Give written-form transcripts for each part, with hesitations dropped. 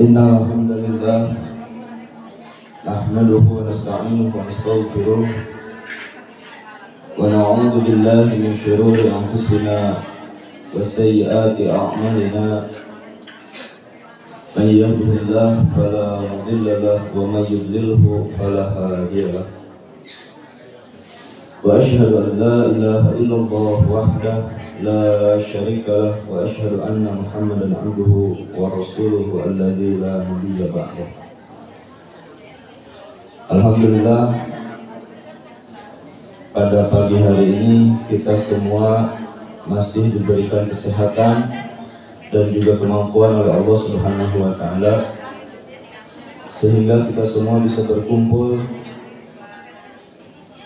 Innal hamdalillah nahmaduhu wa nasta'inuhu wa nastaghfiruh wa na'udzu billahi min shururi anfusina wa sayyiati a'malina. Man yahdihillahu fala mudilla lahu wa man yudlilhu fala hadiya lahu. Wa asyhadu an la ilaha illallah wahdahu la syarika lah wa asyhadu anna Muhammadan abduhu wa rasuluhu alladzi la nabiyya ba'dahu. Alhamdulillah, pada pagi hari ini kita semua masih diberikan kesehatan dan juga kemampuan oleh Allah Subhanahu wa taala sehingga kita semua bisa berkumpul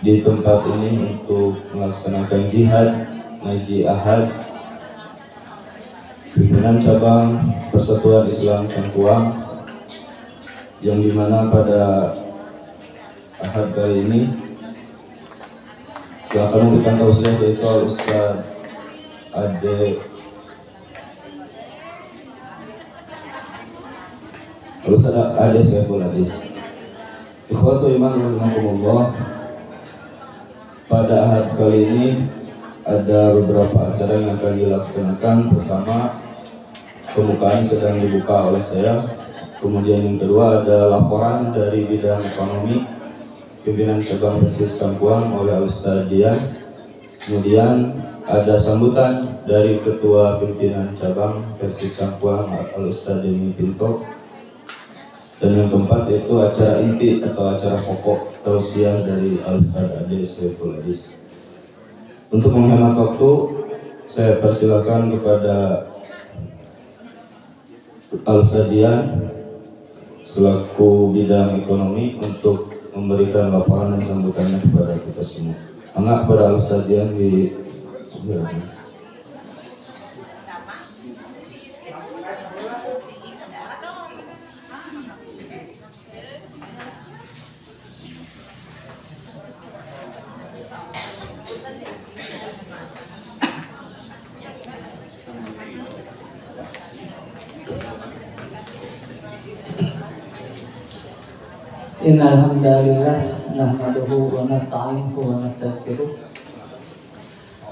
di tempat ini untuk melaksanakan jihad ngaji Ahad pimpinan cabang Persatuan Islam Cangkuang, yang dimana pada Ahad kali ini yang akan memberikan tausiah yaitu Ustaz Ade Syaiful Hadis. Ikhwatu iman rahimakumullah, pada Ahad kali ini ada beberapa acara yang akan dilaksanakan. Pertama, pembukaan sedang dibuka oleh saya. Kemudian yang kedua ada laporan dari bidang ekonomi pimpinan cabang Persis Cangkuang oleh Ustaz Dian. Kemudian ada sambutan dari ketua pimpinan cabang Persis Cangkuang Ustaz Demi Pinto. Dan yang keempat yaitu acara inti atau acara pokok tausiah dari Ustaz Ade Syaiful Hadis. Untuk menghemat waktu, saya persilakan kepada Ustaz Dian selaku bidang ekonomi untuk memberikan laporan dan sambutannya kepada kita semua. Anak kepada Ustaz Dian di Innal hamdalillah nahmaduhu wa nasta'inuhu wa nastaghfiruh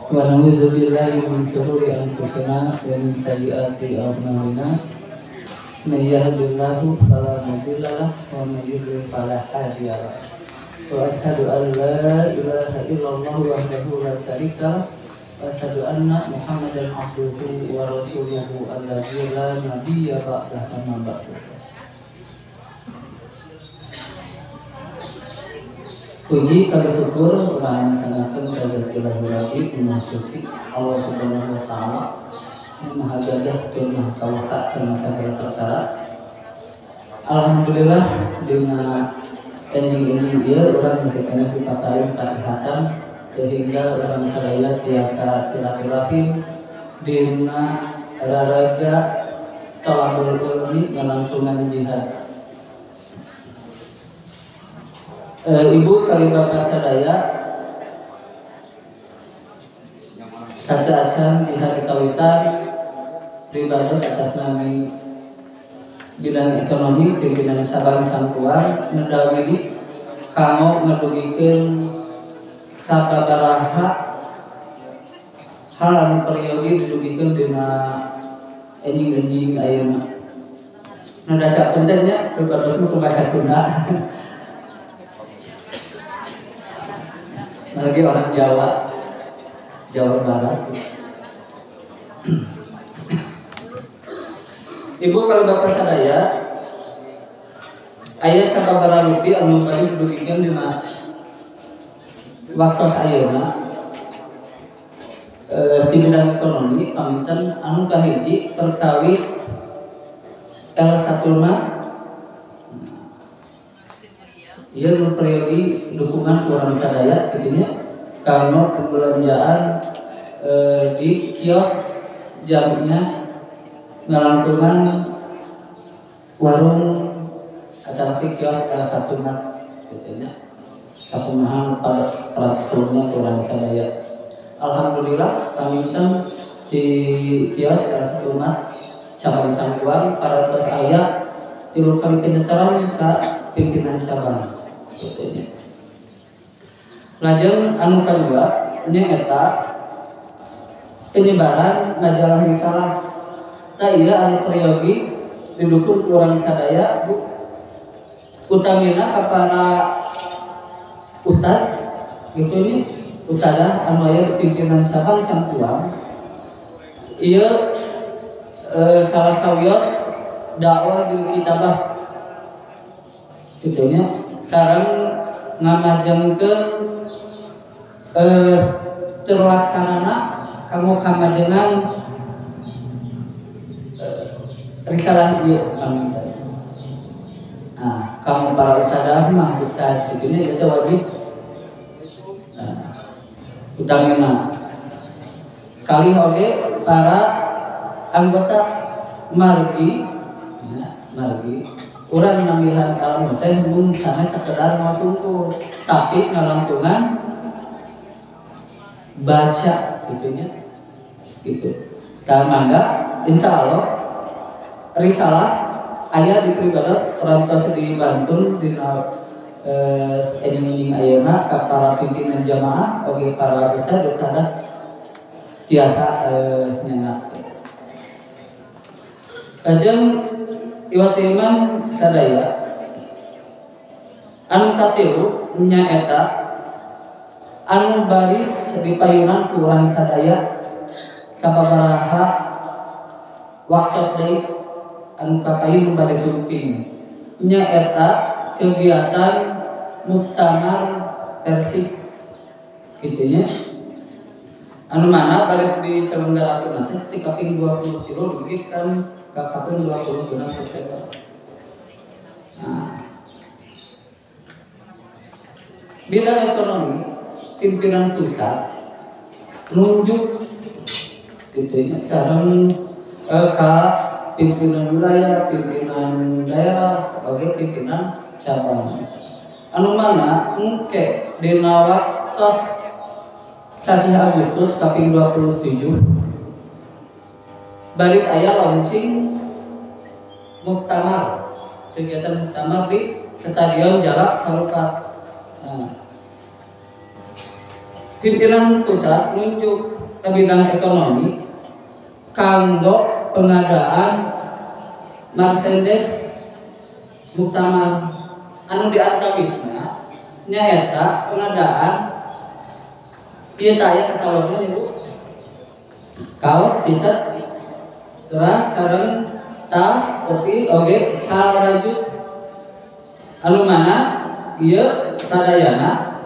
wa na'udzu billahi min shururi anfusina wa min sayyiati a'malina. May yahdihillahu fala mudilla lahu wa may yudlil fala hadiya lahu. Wa asyhadu an la ilaha illallah wahdahu la syarika lahu wa asyhadu anna Muhammadan abduhu wa rasuluhu alladzi la nabiyya ba'dahu amma ba'du. Puji kali syukur melaksanakan Silaturahmi Maha Suci Allah Subhanahu wa taala yang Maha Gagah dan Maha Tawaka dalam segala perkara. Alhamdulillah dengan ending ini dia orang masih kena dipatarin kesehatan sehingga orang sadaya tiasa silaturahmi dina olahraga setelah berulni melangsungan jihad. Ibu kali bapak sadaya saja acan di hari kawitan pribadi atas nama bidang ekonomi pimpinan cabang Cangkuang mendawili kamu ngedugikan sababaraha hal anu periode didugikan dina enjing-enjing ayeuna. Nada cak pentingnya pribadi itu bahasa Sunda. Lagi orang Jawa Barat. Ibu kalau bapak sadaya ayat sababaraha rupi anu bari dudukikeun dina waktu ayeuna di bidang ekonomi paminten anu kahiji perkawis L1 na ia periode dukungan orang sadaya gitu karena pembelanjaan di kios jamnya ngelangkungan warung atau kios L1 na gitu kepunahan pada peraturannya orang sadaya. Alhamdulillah paminten di kios rumah cabang cangkuan para tos aya 3 kali penyeteran ke pimpinan cabang gitu. Lajeng anu kedua nyaeta penyebaran majalah risalah. Tak iya anu periogi didukung orang sadaya utamina ka para ustad gitu nih ustadah anu aya pimpinan cabang cangkuan ieu salah sawios dakwah bil kitabah itunya sekarang ngamajengkeun terlaksanana kamu kamajengan risalah ieu kami. Nah, kamu para ustadzah mah ustadz itunya itu wajib utamina kali oge para anggota margi urang namihan ilmu teh mun sana sekedar ngatungkur tapi ngalangtungan baca gitunya gitu. Tah mangga insyaallah risalah aya di pribadi orang tua di Bantul di enjing ayeuna ka para pimpinan jamaah oge para ustad dosa tiasa nyenak. Ajeng iwati iman sadaya anu katilu nyaeta anu baris di payunan kurang sadaya sababaraha waktu deui anu kapayun bade sumping nyaeta kegiatan muktamar persik gitunya anu mana baris diselenggarakeun nanti ti kaping 20 kilo dugi kan ka kaping 20 genap September. Nah, bidang ekonomi pimpinan pusat nunjuk gitu sareng ka pimpinan wilayah, pimpinan daerah, oge pimpinan cabang. Anu mana engke dina waktos 1 Agustus kaping 27 balik aya launching muktamar kegiatan muktamar di Stadion Jalak Sarukat. Nah, pimpinan pusat nunjuk ke bidang ekonomi kanggo pengadaan Mercedes muktamar anu diantabisna nyaeta pengadaan ieu teh aya katalogna Ibu kaos t-shirt terus sareng tas topi oge sarajut anu mana ieu sadayana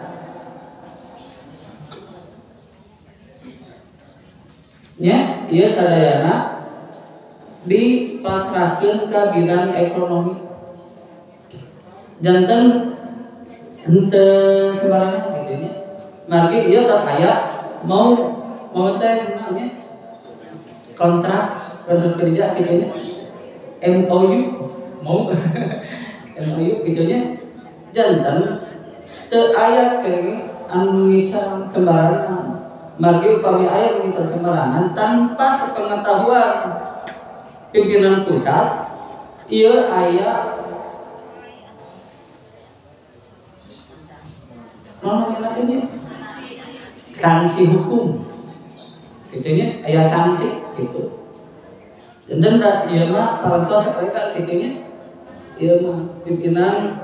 nya ieu sadayana dipasrahkeun ka bidang ekonomi janten henteu sembarangan gitu nya margi ieu tas aya mau teh namanya kontrak kerja gitu nya MOU mau MOU gitu nya janten teu aya ke anu ngicar sembarangan margi upami aya ngicar sembarangan tanpa sepengetahuan pimpinan pusat ieu aya namanya sanksi hukum gitunya aya sanksi gitu. Dan ieu mah parantos saperika gitunya ieu mah pimpinan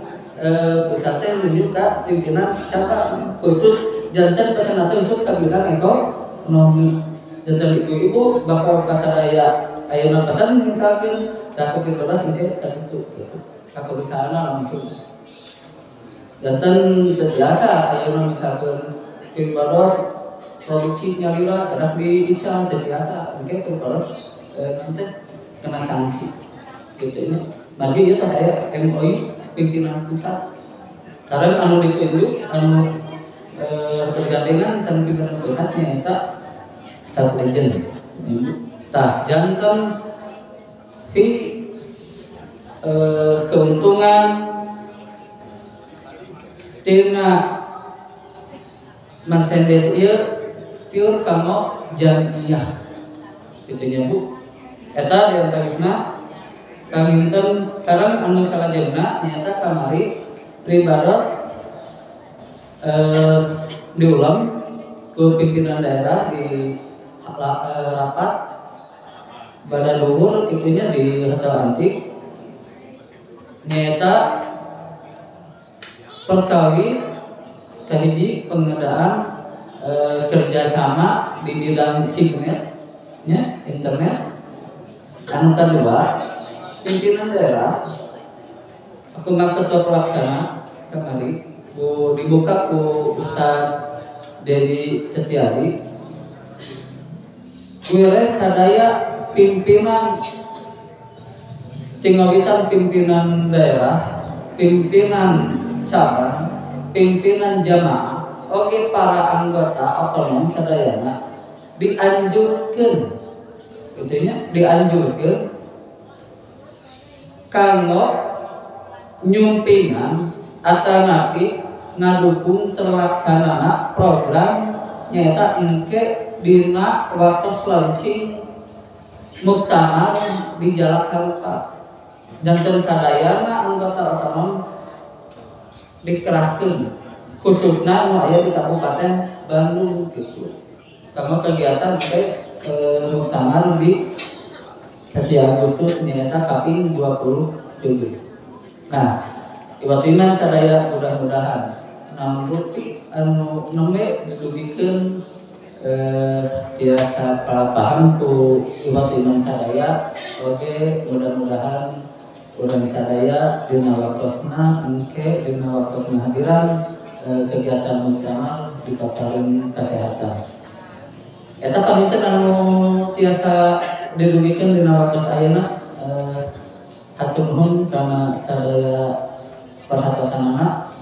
pusat teh menuju ka pimpinan cabang khusus janten pesanatna untuk ka bidang ekonomi. Janten ibu-ibu bakal kasadaya ayeuna pesan misalkan cakup 15 mungkin ka ditu gitu. Ka perusahaanna langsung. Janten terbiasa ayeuna misalkan pinbados produksi nyalira terus diical terbiasa mungkin terus nanti kena sanksi gitu ini. Lagi itu saya MOI pimpinan pusat karena anu ditunjuk anu bergandengan sama pimpinan pusatnya itu satu legend tah jantan di keuntungan tina Mercedes ieu pure kamo jamiah Itunya Bu. Eta diantarina kaminten sekarang anu salajengna nyata kamari pribados diulang ke pimpinan daerah di rapat pada luhur kitunya di Hotel Antik nyata perkawi kahiji pengadaan kerjasama di bidang signet nya internet. Anu kedua pimpinan daerah aku ketua pelaksana kemarin dibuka ku Ustaz Dedi Setiadi wilayah sadaya pimpinan Cingawitan, pimpinan daerah, pimpinan cabang, pimpinan jamaah, oke para anggota otonom sadayana dianjurkan, intinya dianjurkan kanggo nyumpingan atau napi ngadukung terlaksanana program nyata engke dina waktu launching muktamar di Jalak Harupat. Dan sadayana anggota otonom dikerahkan khususnya nu aya di Kabupaten Bandung gitu. Karena kegiatan muktamar di 1 Agustus nyata kaping 27. Nah, iwatinan sadaya mudah-mudahan namruti anu nembe didugikeun tiasa paham ku iwatinan sadaya oke mudah-mudahan urang sadaya dina waktuna engke dina waktuna hadiran kegiatan muktamar di paparan kesehatan. Eta paminten anu tiasa didugikeun dina waktu ayeuna hatur nuhun kana sadaya perhatianna.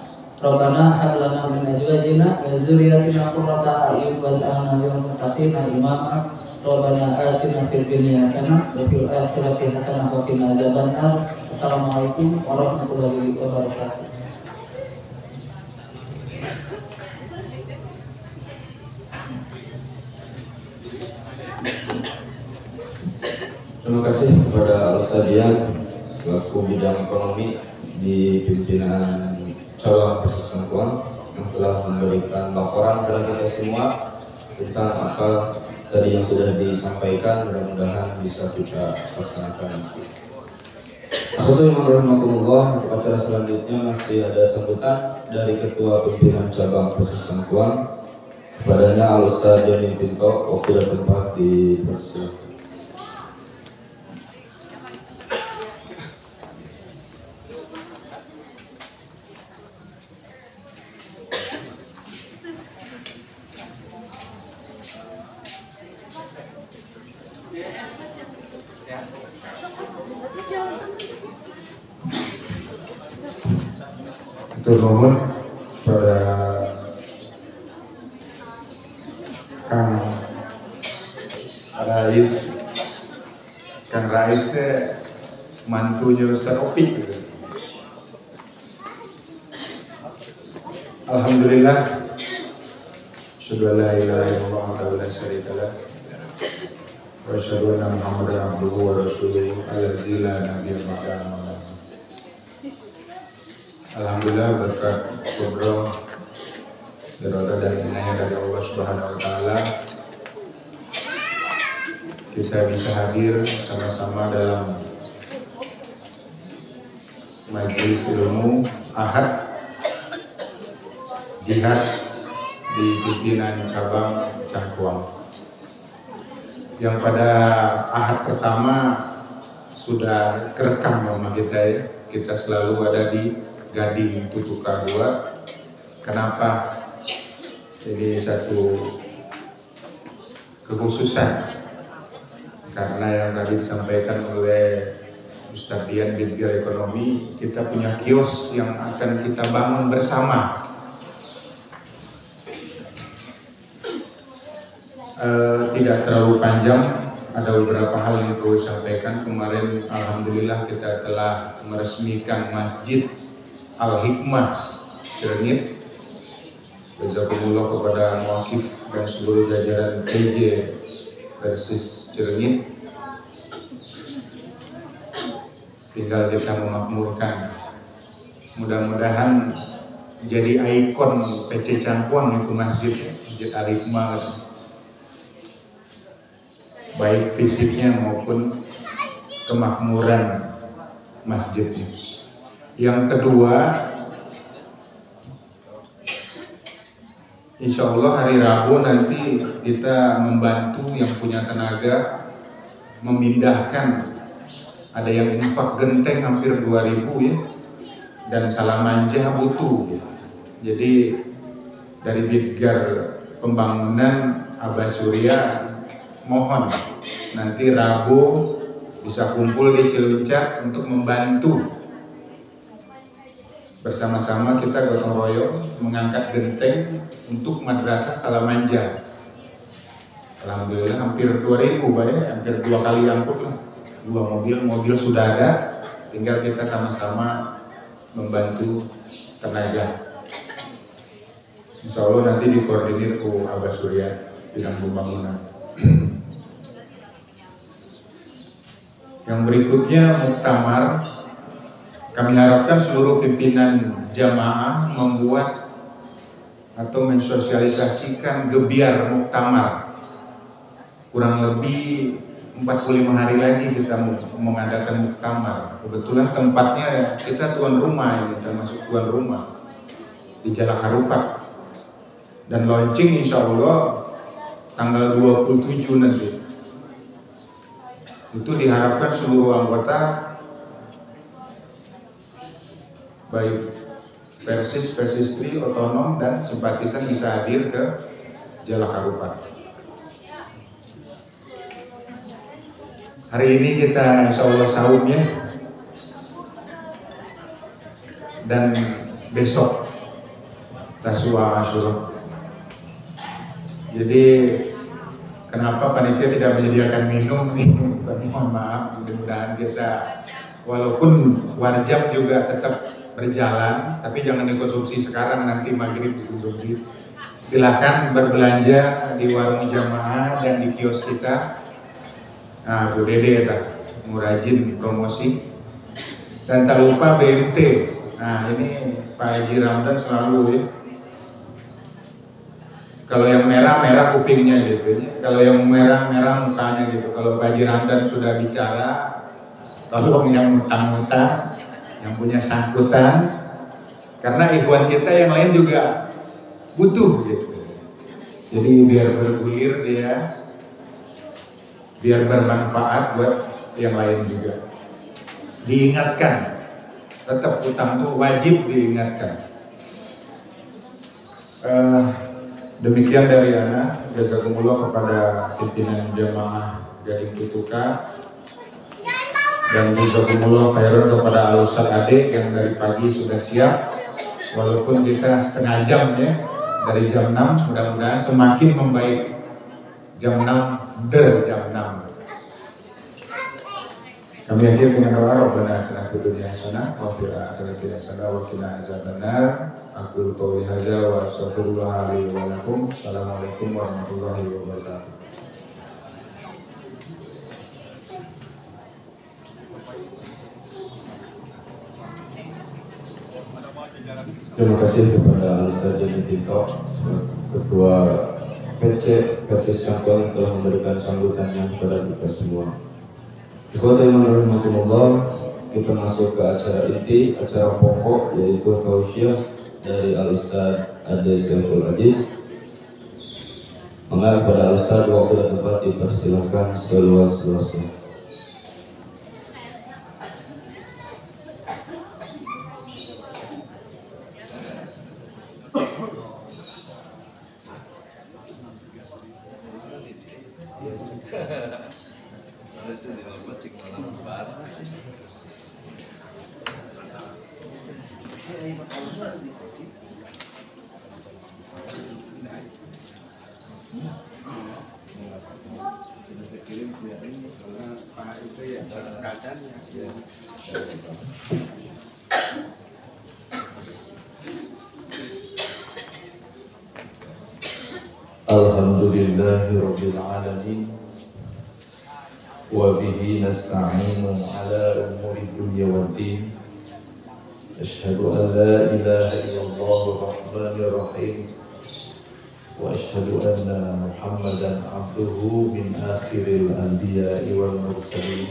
Rabbana hab lana min azwajina wa dzurriyyatina qurrata a'yun waj'alna lil muttaqina imama. Rabbana atina fid dunya hasanah wa fil akhirati hasanah wa qina adzabannar. Assalamualaikum warahmatullahi wabarakatuh. Terima kasih kepada Ustaz Dian selaku bidang ekonomi di pimpinan cabang Persatuan Cangkuang yang telah memberikan laporan kepada kita semua tentang apa tadi yang sudah disampaikan. Mudah-mudahan bisa kita laksanakan. Assalamualaikum. Untuk acara selanjutnya masih ada sambutan dari Ketua Pimpinan Cabang Persatuan Cangkuang. Kepadanya Al-Ustaz Joni Pinto, waktu dan tempat dipersilakan. Itu nuhun pada Kang Rais mantunya Ustaz Opik gitu. Alhamdulillah asyhadu an la ilaha illallah wa la syarika lah wa asyhadu anna Muhammadan abduhu wa rasuluhu allazi la nabiyya ba'dahu. Alhamdulillah berkat program iroda dan inayah dari Allah Subhanahu wa taala kita bisa hadir sama-sama dalam majelis ilmu Ahad Jihad di pimpinan cabang Cangkuang yang pada Ahad pertama sudah kerekam nama kita ya. Kita selalu ada di Gading Tutuka 2. Kenapa? Ini satu kekhususan karena yang tadi disampaikan oleh Ustaz Dian di bidang ekonomi, kita punya kios yang akan kita bangun bersama. Tidak terlalu panjang, ada beberapa hal yang perlu disampaikan. Kemarin alhamdulillah kita telah meresmikan Masjid Al-Hikmah Cirenit. Jazakumullah kepada muwakif dan seluruh jajaran PJ Persis Cileunyi. Tinggal kita memakmurkan. Mudah-mudahan jadi ikon PC Cangkuang itu masjid Al-Hikmah, baik fisiknya maupun kemakmuran masjidnya. Yang kedua, insya Allah hari Rabu nanti kita membantu yang punya tenaga memindahkan, ada yang infak genteng hampir 2000 ya, dan Salamanja butuh. Jadi dari Bidgar Pembangunan Abah Surya mohon nanti Rabu bisa kumpul di Ciluncak untuk membantu bersama-sama, kita gotong royong mengangkat genteng untuk Madrasah Salamanja. Alhamdulillah hampir 2000 Pak ya, hampir 2 kali angkut lah. 2 mobil sudah ada, tinggal kita sama-sama membantu tenaga. Insya Allah nanti dikoordinir ke Abah Surya bidang pembangunan. Yang berikutnya muktamar. Kami harapkan seluruh pimpinan jamaah membuat atau mensosialisasikan gebiar muktamar. Kurang lebih 45 hari lagi kita mengadakan muktamar. Kebetulan tempatnya kita tuan rumah ini, termasuk tuan rumah di Jalak Harupat. Dan launching insya Allah tanggal 27 nanti. Itu diharapkan seluruh anggota baik Persis, Persistri, Otonom dan simpatisan bisa hadir ke Jalak Harupat. Hari ini kita insya Allah saum ya, dan besok Taswa Asyura. Jadi kenapa panitia tidak menyediakan minum nih? Mohon maaf, mudah-mudahan kita walaupun warjam juga tetap berjalan, tapi jangan dikonsumsi sekarang, nanti maghrib dikonsumsi. Silahkan berbelanja di warung jamaah dan di kios kita. Nah, Bu Dede ya, mau rajin promosi. Dan tak lupa BMT. Nah, ini Pak Haji Ramdan selalu ya. Kalau yang merah kupingnya gitu, kalau yang merah mukanya gitu. Kalau Pak Haji Ramdan sudah bicara, tolong yang mutang-mutang, yang punya sangkutan, karena ikhwan kita yang lain juga butuh gitu. Jadi biar bergulir dia, biar bermanfaat buat yang lain juga. Diingatkan, tetap utang itu wajib diingatkan. Demikian dari Ana, jazakumullah kepada pimpinan jamaah Gading Kituka, dan jazakumullah khairan kepada Al-Ustaz Ade yang dari pagi sudah siap, walaupun kita setengah jam ya, dari jam 6, mudah-mudahan semakin membaik. Jam 6, jam 6. Kami akhiri dengan doa Rabbana atina fid dunya hasanah wa fil akhirati hasanah wa qina azabannar. Aqulu qouli hadza wa astaghfirullah li wa lakum. Assalamualaikum warahmatullahi wabarakatuh. Terima kasih kepada Al-Ustaz Jani Tito, Ketua Persis Cangkuang yang telah memberikan sambutannya kepada kita semua. Bismillahirrahmanirrahim. Kita masuk ke acara inti, acara pokok, yaitu tausiah dari Al-Ustaz Ade Saiful Aziz. Maka kepada Al-Ustaz waktu dan tempat dipersilakan seluas-luasnya. Alhamdulillahirabbil alamin وبه نستعين على أمور الدنيا والدين أشهد أن لا إله إلا الله الرحمن الرحيم وأشهد أن محمدا عبده من آخر الأنبياء والمرسلين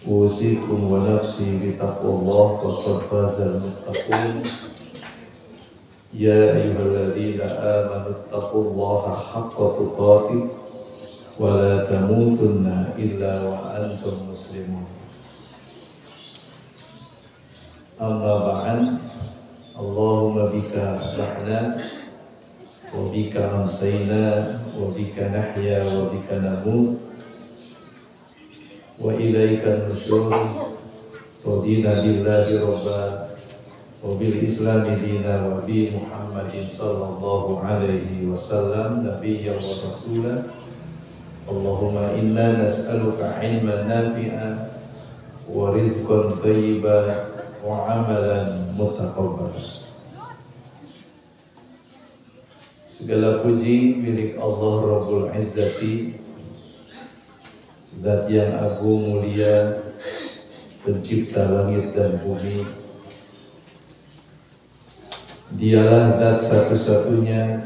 أوصيكم ونفسي بتقوى الله وقد فاز المتقون يا أيها الذين آمنوا اتقوا الله حق تقاته ولا تموتن إلا وأنتم مسلمون أما بعد اللهم بك أصبحنا وبك أمسينا وبك نحيا وبك نموت وإليك النشور رضينا بالله ربا وبالإسلام دينا وبمحمد صلى الله عليه وسلم نبيا ورسولا اللهم إنا نسألك علما نافعا ورزقا طيبا وعملا متقبلا. Segala puji milik Allah Rabbul Izzati, Zat yang agung mulia, pencipta langit dan bumi. Dialah zat satu-satunya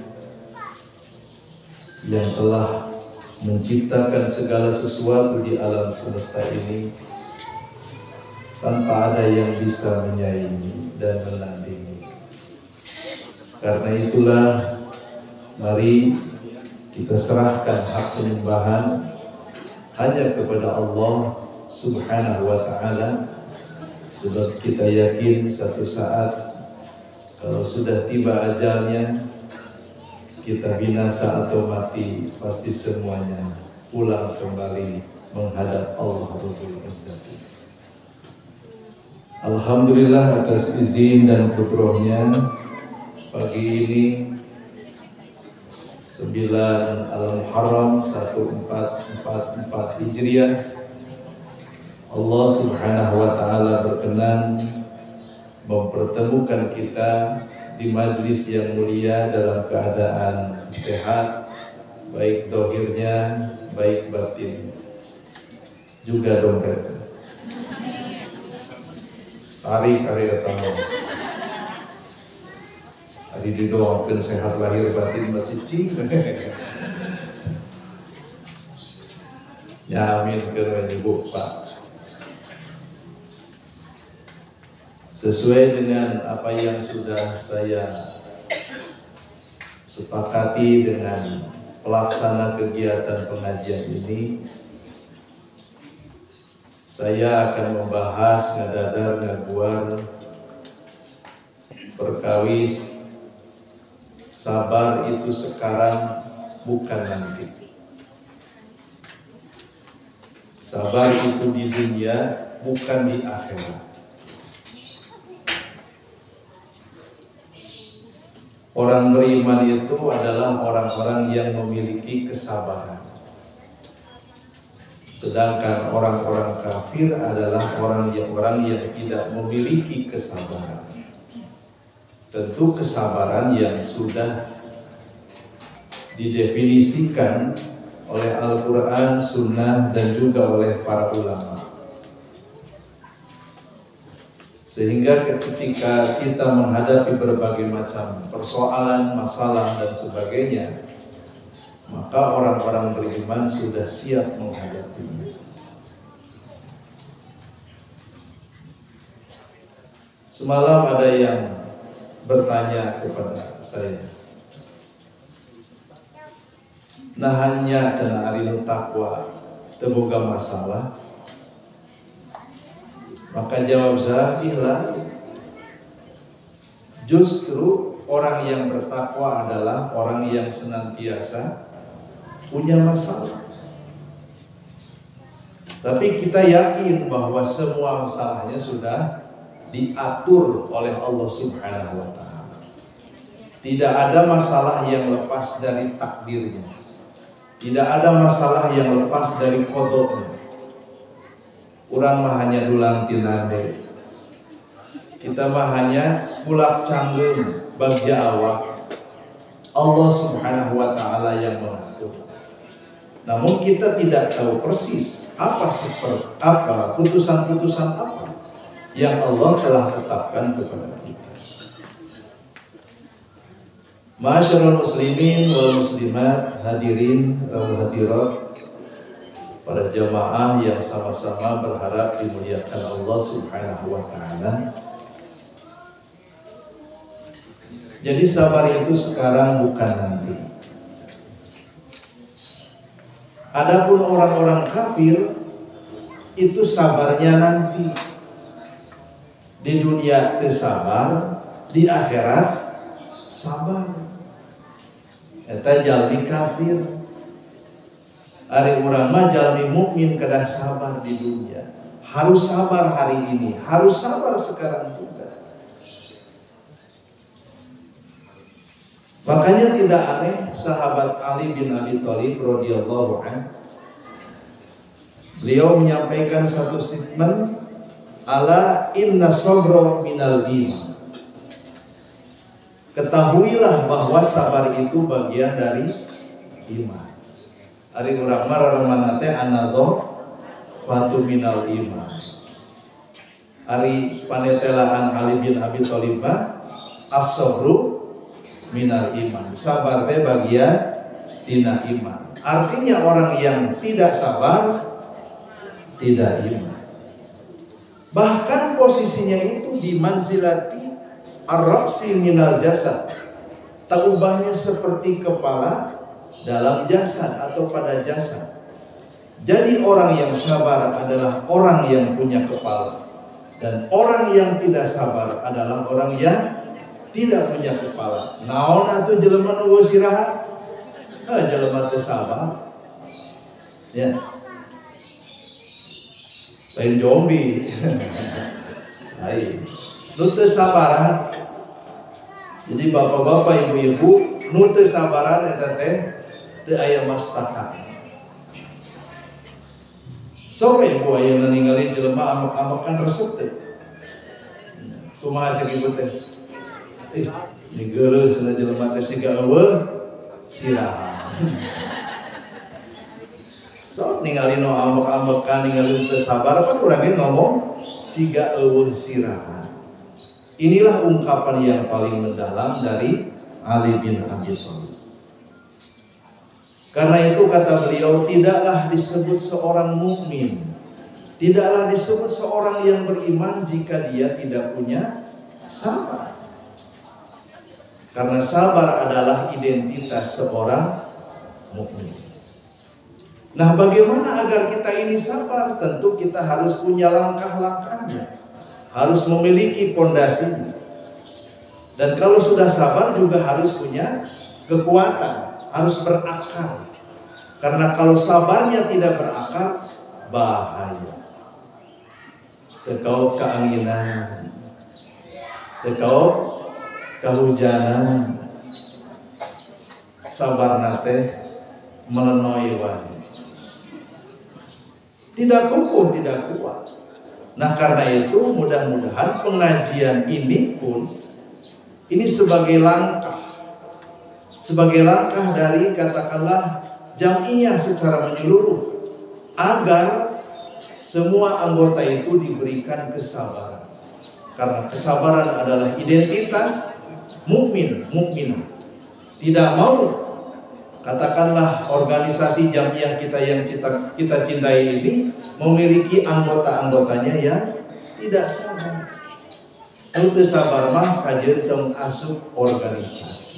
yang telah menciptakan segala sesuatu di alam semesta ini tanpa ada yang bisa menyaingi dan menandingi. Karena itulah mari kita serahkan hak penyembahan hanya kepada Allah Subhanahu wa ta'ala, sebab kita yakin satu saat kalau sudah tiba ajalnya kita binasa atau mati, pasti semuanya pulang kembali menghadap Allah Rabbul Izzati. Alhamdulillah atas izin dan kudrohnya pagi ini 9 Al-Muharram 1444 Hijriah, Allah Subhanahu wa ta'ala berkenan mempertemukan kita di majlis yang mulia dalam keadaan sehat, baik dohirnya, baik batin, juga dompet. Tarik karya tamu. Hari didoakan sehat lahir batin masih cing. Ya amin kerana ibu Pak. Sesuai dengan apa yang sudah saya sepakati dengan pelaksana kegiatan pengajian ini, saya akan membahas ngadadar ngaguar perkawis sabar itu sekarang bukan nanti. Sabar itu di dunia bukan di akhirat. Orang beriman itu adalah orang-orang yang memiliki kesabaran. Sedangkan orang-orang kafir adalah orang yang tidak memiliki kesabaran. Tentu kesabaran yang sudah didefinisikan oleh Al-Quran, Sunnah, dan juga oleh para ulama. Sehingga ketika kita menghadapi berbagai macam persoalan, masalah, dan sebagainya, maka orang-orang beriman sudah siap menghadapinya. Semalam ada yang bertanya kepada saya, nah hanya cina arinu takwa teboga masalah, maka jawab saya, ilah, justru orang yang bertakwa adalah orang yang senantiasa punya masalah. Tapi kita yakin bahwa semua masalahnya sudah diatur oleh Allah Subhanahu wa ta'ala. Tidak ada masalah yang lepas dari takdirnya. Tidak ada masalah yang lepas dari qadanya. Urang mah hanya dulang tinade. Kita mah hanya pulak canggung bagja awak. Allah Subhanahu wa ta'ala yang mengatur. Namun kita tidak tahu persis apa putusan-putusan apa yang Allah telah tetapkan kepada kita. Ma'asyiral muslimin wal muslimat, hadirin wal hadirat, para jamaah yang sama-sama berharap dimuliakan Allah Subhanahu wa taala. Jadi sabar itu sekarang bukan nanti. Adapun orang-orang kafir itu sabarnya nanti. Di dunia sabar, di akhirat sabar. Eta jalmi kafir. Ari urang mah jalmi mukmin kedah sabar di dunia. Harus sabar hari ini, harus sabar sekarang juga. Makanya tidak aneh sahabat Ali bin Abi Thalib radhiyallahu anhu, beliau menyampaikan satu statement, ala inna sabra minal iman. Ketahuilah bahwa sabar itu bagian dari iman. Ari urang mah raremana teh anadho watu minal iman. Ari panetelaan Ali bin Abi Thalib as-sabru minal iman. Sabar teh bagian dina iman. Artinya orang yang tidak sabar tidak iman. Bahkan posisinya itu di manzilati ar-ra'si minal jasad. Tak ubahnya seperti kepala dalam jasad atau pada jasad. Jadi orang yang sabar adalah orang yang punya kepala, dan orang yang tidak sabar adalah orang yang tidak punya kepala. Naon atuh jelema nu geus istirahat? Jelema teu sabar. Ya. Lain zombie. Lain. Nu teu sabaran. Jadi bapak-bapak, ibu-ibu, nu teu sabaran eta teh teu aya mastaka. Sok ibu ayeuna ningali jelema amek-amekan resep teh. Kumaha cek ibu teh? Ini geuleuh cenah jelema teh siga eueuh siraha. So ningali no ambek-ambekan, ningali teu sabar kan urang ge ngomong siga eueuh siraha. Inilah ungkapan yang paling mendalam dari Ali bin Abi Thalib. Karena itu kata beliau, tidaklah disebut seorang mukmin, tidaklah disebut seorang yang beriman jika dia tidak punya sabar. Karena sabar adalah identitas seorang mukmin. Nah, bagaimana agar kita ini sabar? Tentu kita harus punya langkah-langkahnya, harus memiliki pondasinya. Dan kalau sudah sabar juga harus punya kekuatan, harus berakar. Karena kalau sabarnya tidak berakar, bahaya. Tekau keanginan, tekau kehujanan, sabar nate melenoi wae. Tidak kukuh, tidak kuat. Nah karena itu mudah-mudahan pengajian ini pun ini sebagai langkah dari katakanlah jam'iyah secara menyeluruh agar semua anggota itu diberikan kesabaran. Karena kesabaran adalah identitas mukminah. Tidak mau katakanlah organisasi jam'iyah kita yang kita cintai ini memiliki anggota-anggotanya yang tidak sabar. Untuk sabar mah kajeun tong asup organisasi.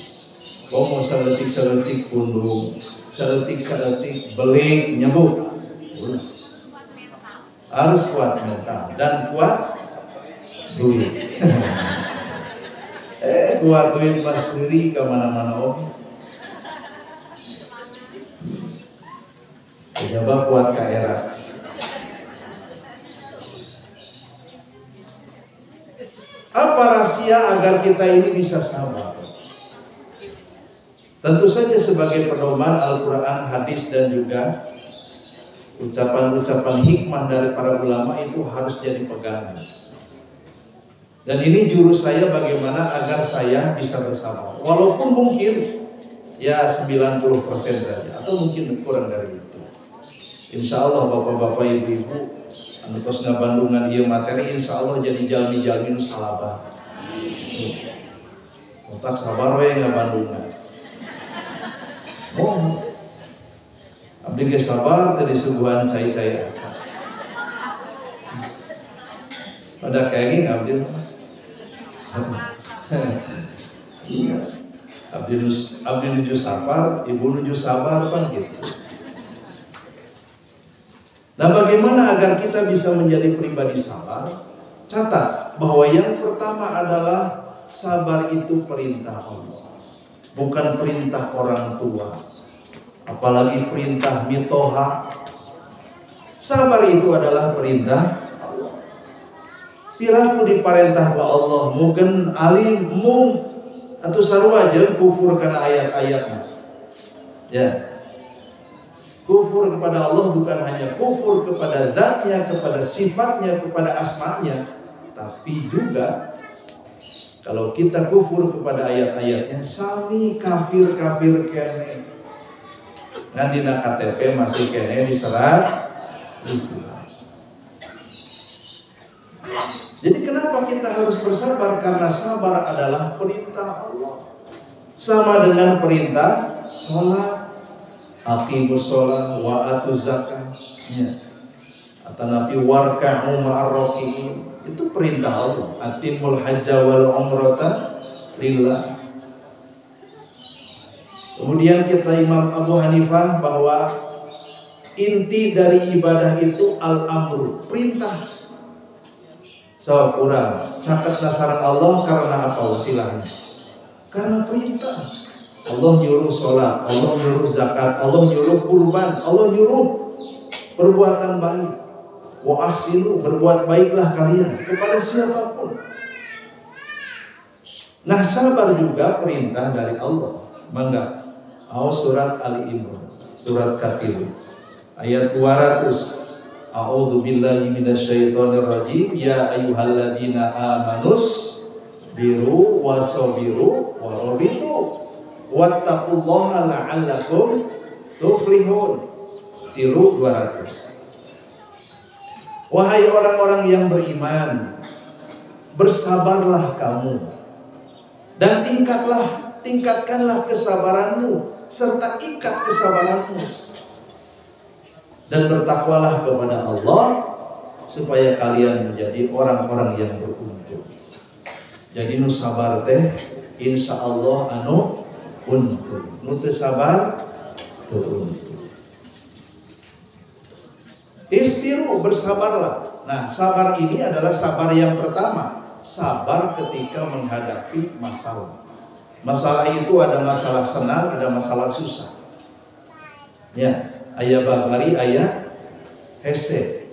Komo seletik pundung, seletik belik nyebuk. Harus kuat mental dan kuat duit. Kuat duit mas sendiri kemana-mana om. Coba kuat ke era. Apa rahasia agar kita ini bisa sabar? Tentu saja sebagai pedoman Al-Quran, hadis dan juga ucapan-ucapan hikmah dari para ulama itu harus jadi pegangan. Dan ini jurus saya bagaimana agar saya bisa bersabar. Walaupun mungkin ya 90% saja atau mungkin kurang dari itu. Insya Allah bapak-bapak ibu-ibu antos ngabandungan ieu materi insya Allah jadi jalmi-jalmi nu salabar. Otak sabar we ngabandungan. Oh. Abdi ge sabar teh disuguhan cai-cai aca. Pada kenging abdi. Iya. Abdi nuju sabar, ibu nuju sabar kan gitu. Nah, bagaimana agar kita bisa menjadi pribadi sabar? Catat bahwa yang pertama adalah sabar itu perintah Allah, bukan perintah orang tua, apalagi perintah mitoha. Sabar itu adalah perintah Allah. Piraku diperintah ke Allah, mungkin alim mung atau sarua aja kufur karena ayat-ayatnya. Ya. Kufur kepada Allah bukan hanya kufur kepada zatnya, kepada sifatnya, kepada asmanya, tapi juga kalau kita kufur kepada ayat-ayatnya, sami kafir-kafir kene. Ngan dina KTP masih kene diserat Islam. Jadi kenapa kita harus bersabar? Karena sabar adalah perintah Allah. Sama dengan perintah sholat. Aqimus sholat wa atuz zakat, ya. Atau nabi warka'u ma'ar raki'in, itu perintah Allah. Atimul hajja wal umrata lillah. Kemudian kita Imam Abu Hanifah bahwa inti dari ibadah itu al-amru, perintah. So kurang caket nasaran Allah karena apa wasilahnya? Karena perintah. Allah nyuruh sholat, Allah nyuruh zakat, Allah nyuruh kurban, Allah nyuruh perbuatan baik. Wa ahsinu, berbuat baiklah kalian kepada siapapun. Nah, sabar juga perintah dari Allah. Mangga. Surat Ali Imran, surat Kafir, ayat 200. A'udzu billahi minasyaitonir rajim. Ya ayyuhalladzina amanus biru wasabiru warabitu wattaqullaha la'allakum tuflihun. Tilu 200. Wahai orang-orang yang beriman, bersabarlah kamu dan tingkatkanlah kesabaranmu serta ikat kesabaranmu dan bertakwalah kepada Allah supaya kalian menjadi orang-orang yang beruntung. Jadi nu sabar teh insyaallah anu untung, nu teu sabar teu untung. Isbiru, bersabarlah. Nah, sabar ini adalah sabar yang pertama, sabar ketika menghadapi masalah. Masalah itu ada masalah senang, ada masalah susah. Ya, aya babari, aya hese.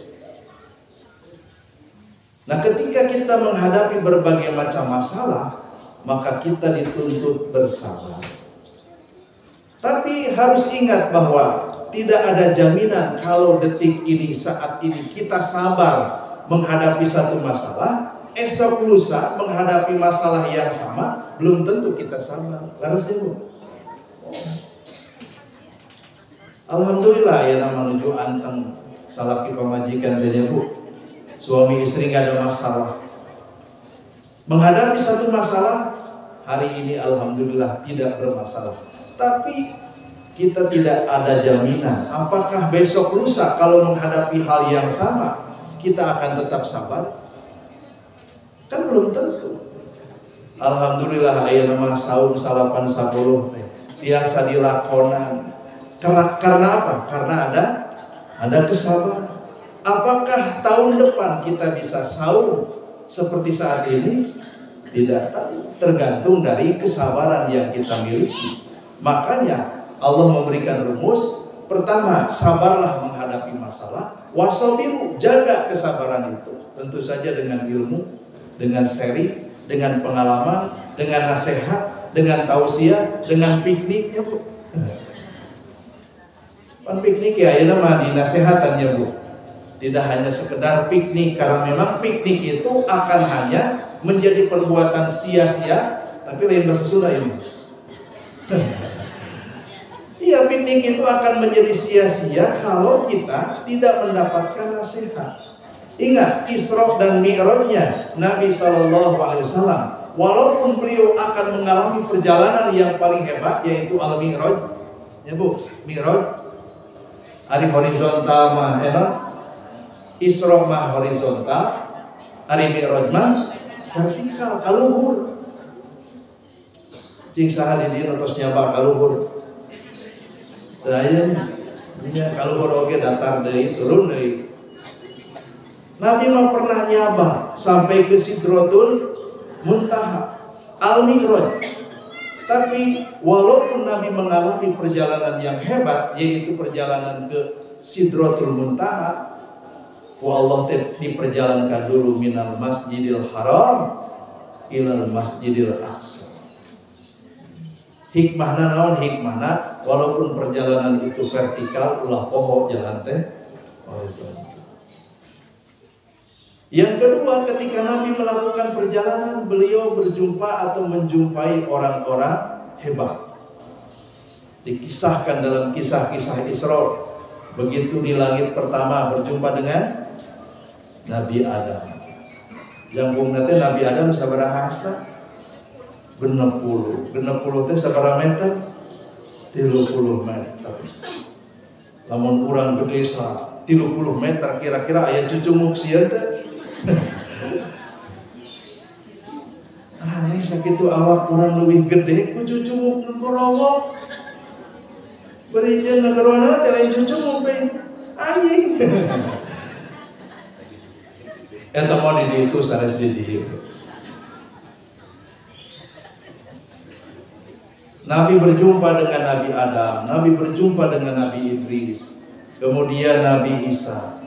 Nah, ketika kita menghadapi berbagai macam masalah, maka kita dituntut bersabar. Tapi harus ingat bahwa tidak ada jaminan kalau detik ini, saat ini kita sabar menghadapi satu masalah, esok lusa menghadapi masalah yang sama, belum tentu kita sabar. Laras ya, Bu? Alhamdulillah ya nama nuju anteng salaki pemajikan tanya, Bu. Suami istri gak ada masalah. Menghadapi satu masalah, hari ini alhamdulillah tidak bermasalah. Tapi kita tidak ada jaminan apakah besok lusa kalau menghadapi hal yang sama kita akan tetap sabar. Kan belum tentu. Alhamdulillah aya nama saum salapan 10 teh tiasa dilakonan. Karena apa? Karena ada kesabaran. Apakah tahun depan kita bisa saum seperti saat ini? Tidak tahu. Tergantung dari kesabaran yang kita miliki. Makanya Allah memberikan rumus. Pertama, sabarlah menghadapi masalah. Wasabiru, jaga kesabaran itu. Tentu saja dengan ilmu, dengan seri, dengan pengalaman, dengan nasihat, dengan tausiah, dengan piknik, ya Bu. Pan piknik ya, ini mah dinasehatannya Bu. Tidak hanya sekedar piknik, karena memang piknik itu akan hanya menjadi perbuatan sia-sia, tapi lain bahasa Sunda ini. Iya, piknik piknik itu akan menjadi sia-sia kalau kita tidak mendapatkan nasihat. Ingat Isra dan Mi'rajnya Nabi SAW. Walaupun beliau akan mengalami perjalanan yang paling hebat, yaitu Al-Mi'raj, ya Bu, Mi'raj hari horizontal mah enak, Isra mah horizontal, hari Mi'raj mah vertikal, kaluhur. Cing saha di dieu tos nyaba kaluhur. Saya ini kaluhur oge datar deui, turun deui. Nabi mah pernah nyaba sampai ke Sidratul Muntaha, Al-Mi'raj. Tapi walaupun Nabi mengalami perjalanan yang hebat, yaitu perjalanan ke Sidratul Muntaha, Allah diperjalankan dulu minal Masjidil Haram ilal Masjidil Aqsa. Hikmahna naon hikmahna? Walaupun perjalanan itu vertikal, ulah poho jalan teh horizontal. Yang kedua, ketika Nabi melakukan perjalanan, beliau berjumpa atau menjumpai orang-orang hebat. Dikisahkan dalam kisah-kisah Isra, begitu di langit pertama berjumpa dengan Nabi Adam. Jambung nanti Nabi Adam sabaraha hasa? 60 teh sabaraha meter? 30 meter. Lamun urang gede sa 30 meter kira-kira aya cucumuk sieun teh. Aneh sakitu awak urang leuwih gede ku cucumuk nu gorowok. Bari jeung ngagerowana teh lain cucumuk teh. Anjing. Eta mah di ditu sanes di dieu. Nabi berjumpa dengan Nabi Adam, Nabi berjumpa dengan Nabi Idris, kemudian Nabi Isa,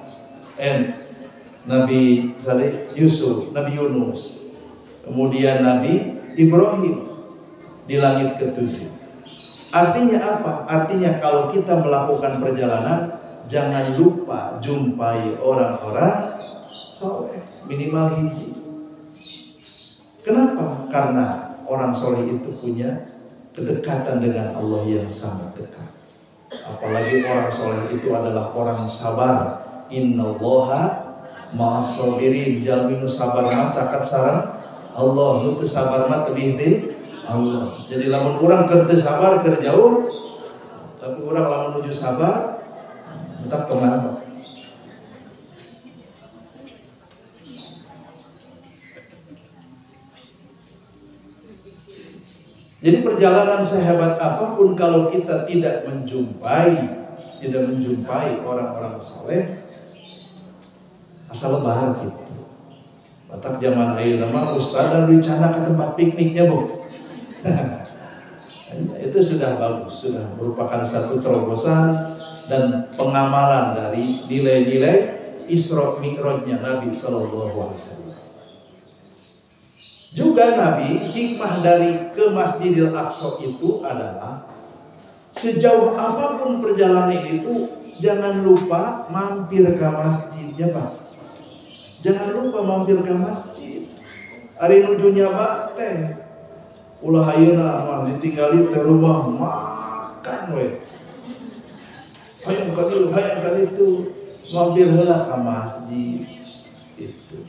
Nabi Yusuf, Nabi Yunus, kemudian Nabi Ibrahim di langit ke-7. Artinya apa? Artinya kalau kita melakukan perjalanan, jangan lupa jumpai orang-orang soleh, minimal hiji. Kenapa? Karena orang soleh itu punya kedekatan dengan Allah yang sangat dekat. Apalagi orang soleh itu adalah orang sabar. Innallaha ma'as-sabirin. Jalminu sabar mah cakat sareng Allah, nu teu sabar mah tebih teh Allah. Jadi lamun urang keur teu sabar keur jauh, tapi urang lamun nuju sabar tetap teman. Jadi perjalanan sehebat apapun kalau kita tidak menjumpai orang-orang saleh, asal lebaran gitu. Batak zaman ayeuna mah ustaz dan rencana ke tempat pikniknya, Bu. Itu sudah bagus, sudah merupakan satu terobosan dan pengamalan dari nilai-nilai Isra Mi'rajnya Nabi sallallahu alaihi wasallam. Juga Nabi, hikmah dari ke Masjidil Aqsa itu adalah sejauh apapun perjalanan itu jangan lupa mampir ke masjidnya, Pak. Jangan lupa mampir ke masjid. Ari nuju nyaba teh ulah ayeuna mah ditinggali teh rumah makan we. Hayang ka dieu, hayang ka ditu, mampir heula ka masjid. Itu.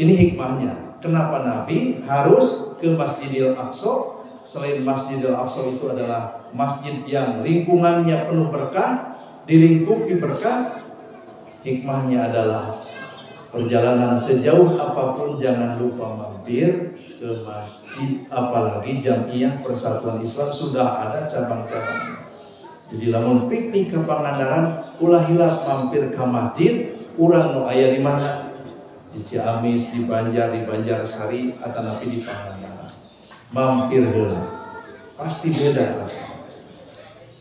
Ini hikmahnya. Kenapa Nabi harus ke Masjidil Aqsa? Selain Masjidil Aqsa itu adalah masjid yang lingkungannya penuh berkah, dilingkupi berkah. Hikmahnya adalah perjalanan sejauh apapun jangan lupa mampir ke masjid. Apalagi Jamiah Persatuan Islam sudah ada cabang-cabangnya. Jadi lamun piknik ke Pangandaran, ulah hilap mampir ke masjid. Urang nu aya di mana? Di Ciamis, di Banjarsari, atau napi di Pangandaran. Mampir heula. Pasti beda rasanya.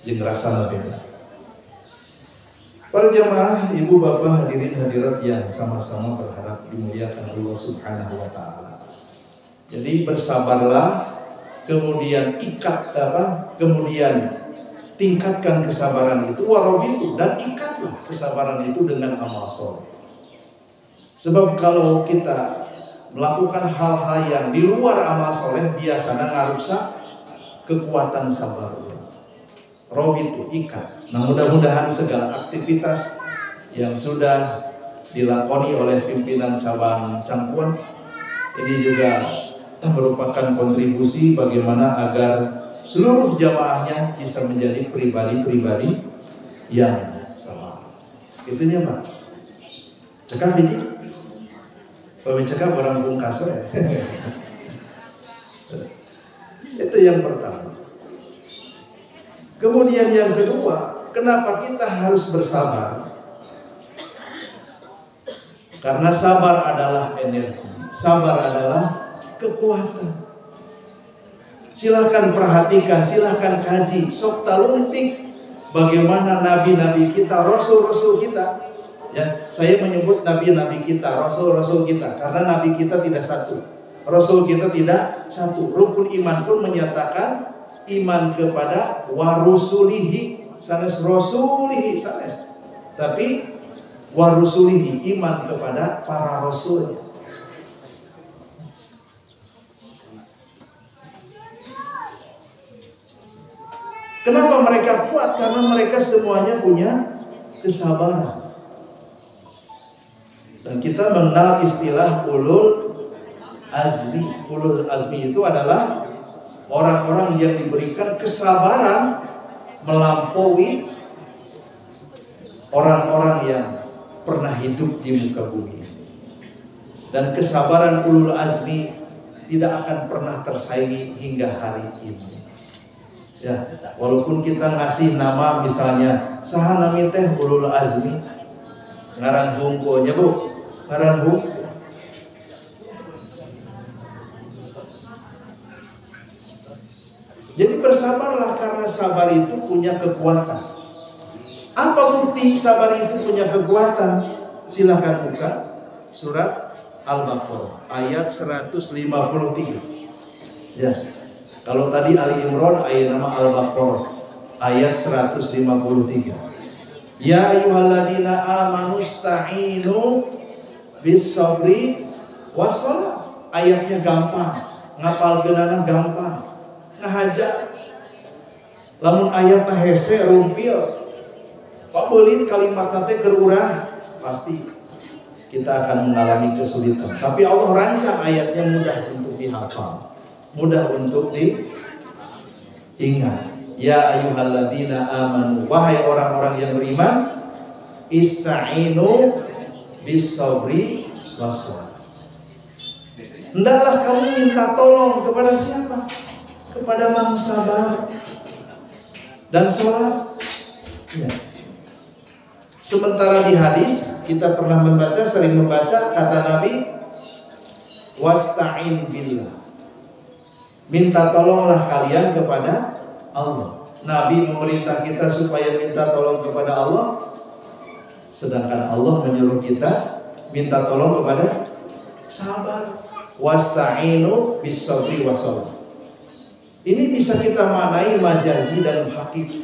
Jeung rasana beda. Para jamaah, ibu bapak, hadirin hadirat yang sama-sama berharap dimuliakan Allah Subhanahu wa taala. Jadi bersabarlah, kemudian kemudian tingkatkan kesabaran itu warabitu, dan ikatlah kesabaran itu dengan amal soleh. Sebab kalau kita melakukan hal-hal yang di luar amal soleh biasanya ngarusak kekuatan sabar. Rabitu, ikat. Nah, mudah-mudahan segala aktivitas yang sudah dilakoni oleh pimpinan cabang Cangkuang ini juga merupakan kontribusi bagaimana agar seluruh jamaahnya bisa menjadi pribadi-pribadi yang sabar. Itunya Pak. Cekap hiji. Cekap orang bungkas ya. Itu yang pertama. Kemudian yang kedua, kenapa kita harus bersabar? Karena sabar adalah energi, sabar adalah kekuatan. Silahkan perhatikan, silahkan kaji, sok taluntik bagaimana nabi-nabi kita, rasul-rasul kita. Ya, saya menyebut nabi-nabi kita, rasul-rasul kita, karena nabi kita tidak satu, rasul kita tidak satu. Rukun iman pun menyatakan iman kepada warusulihi, sanes rasulihi sanes. Tapi warusulihi, iman kepada para rasulnya. Kenapa mereka kuat? Karena mereka semuanya punya kesabaran. Dan kita mengenal istilah ulul azmi. Ulul azmi itu adalah orang-orang yang diberikan kesabaran melampaui orang-orang yang pernah hidup di muka bumi. Dan kesabaran ulul azmi tidak akan pernah tersaingi hingga hari ini. Ya, walaupun kita ngasih nama misalnya saha nami teh ulul azmi, ngaran hungkul nya Bu, ngaran hungkul. Jadi bersabarlah karena sabar itu punya kekuatan. Apa bukti sabar itu punya kekuatan? Silahkan buka surat Al-Baqarah ayat 153. Ya. Kalau tadi Ali Imran, ayat nama Al-Baqarah ayat 153. Ya ayyuhalladzina amanu sta'inu bis sabri was shalah. Ayatnya gampang, ngapal geunana gampang, ngahaja. Lamun ayatna hese rumpil, Pak Bolin kalimat nanti kerurang, pasti kita akan mengalami kesulitan. Tapi Allah rancang ayatnya mudah untuk dihafal, mudah untuk diingat. Ya ayyuhalladzina amanu, wahai orang-orang yang beriman, ista'inu bis sabri was shalah. Hendaklah kamu minta tolong kepada siapa? Kepada yang sabar dan sholat. Ya. Sementara di hadis kita pernah membaca, sering membaca kata Nabi, wasta'in billah. Minta tolonglah kalian kepada Allah. Nabi memerintah kita supaya minta tolong kepada Allah, sedangkan Allah menyuruh kita minta tolong kepada sabar. Wasta'inu bis sabri was shalah. Ini bisa kita maknai majazi dan hakiki.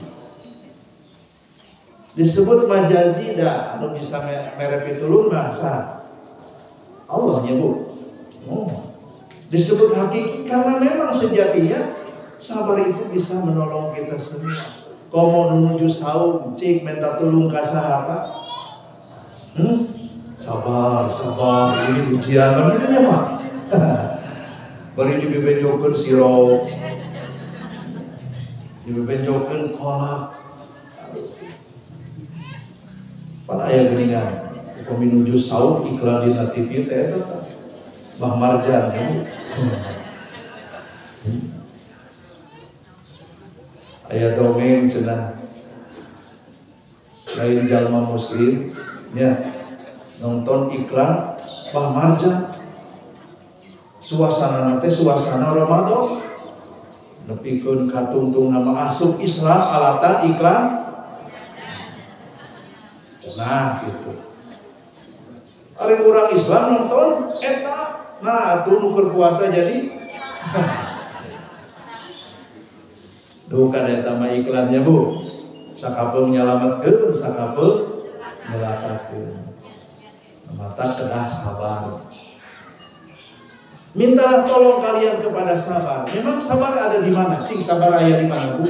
Disebut majazi dah, anu bisa merek pitulun masa Allah ya Bu. Oh. Disebut hakiki karena memang sejatinya sabar itu bisa menolong kita semua. Komo menuju saum, cik minta tolong ka sahabat. Sabar, sabar, ini ujian kan gitu ya Mak. Bari dibebenjokeun sirop. Dibebenjokeun kolak. Pada ayah geningan, kami menuju saum iklan di TV teh eta Mbah Marjan ya. Ayah dongeng cenah lain jalma muslim ya nonton iklan Mbah Marjan, suasana nate suasana Ramadan, nepikeun katungtung nama asup Islam alatan iklan. Nah gitu. Ari orang Islam nonton eta, nah atuh nu berpuasa jadi. Duh kada eta mah iklannya Bu. Sakapeung nyalametkeun, sakapeung nyelakakeun. Mata kedah sabar. Mintalah tolong kalian kepada sabar. Memang sabar ada di mana? Cing, sabar ayat di mana, Bu?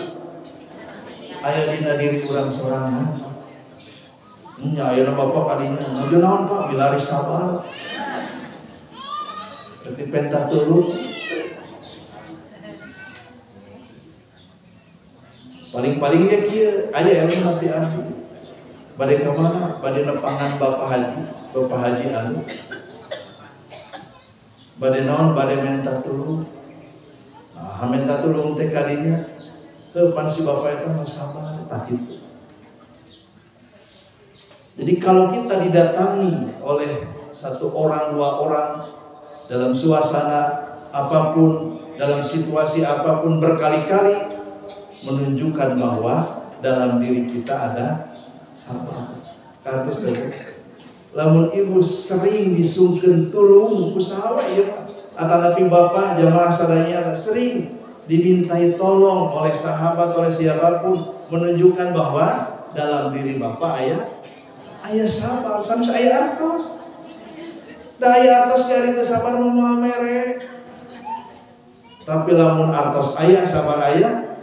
Ayat di diri kurang sorangan. Nya aya bapak kadinya. Ngaju naon Pak? Milari sabar. Tapi pentatulung. Paling-palingnya kieu, aya ilmu hati abdi. Bade ka mana? Bade nepangan Bapak Haji anu. Bade naon? Bade minta tulung. Nah, minta tulung teh kadinya. Teu pan si Bapak eta mah sabar tah kitu. Jadi kalau kita didatangi oleh satu orang, dua orang dalam suasana apapun, dalam situasi apapun berkali-kali, menunjukkan bahwa dalam diri kita ada sabar. Kados teh. Lamun ibu sering disungkeun tulung usaha ieu atanapi bapak jamaah sadaya sering dimintai tolong oleh sahabat, oleh siapapun, menunjukkan bahwa dalam diri bapak aya sabar, sampai aya artos. Da aya artos dari teu sabar moal mere. Tapi lamun artos aya sabar aya,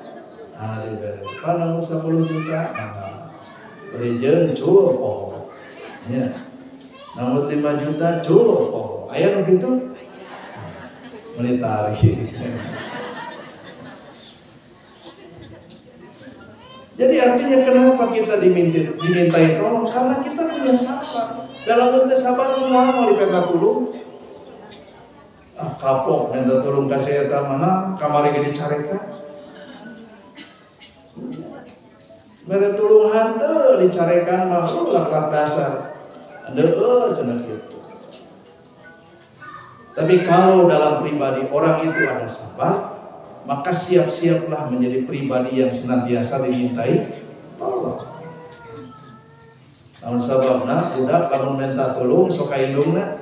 padahal 10 juta, rejen cukup, ya. Namun 5 juta cukup, ayah nu gitu, menitari. Jadi artinya kenapa kita dimintai tolong? Karena kita punya sabar. Dalam bentuk sabar mau dipenta tulung. Kapok minta tulung kasih eta mana kamari ge dicarekan. Mere tulung hanteu dicarekan mah lak-lak dasar. Deui cenah kitu. Tapi kalau dalam pribadi orang itu ada sabar, maka siap-siaplah menjadi pribadi yang senantiasa dimintai tolong. Namun sababna budak lamun minta tolong sok ka indungna.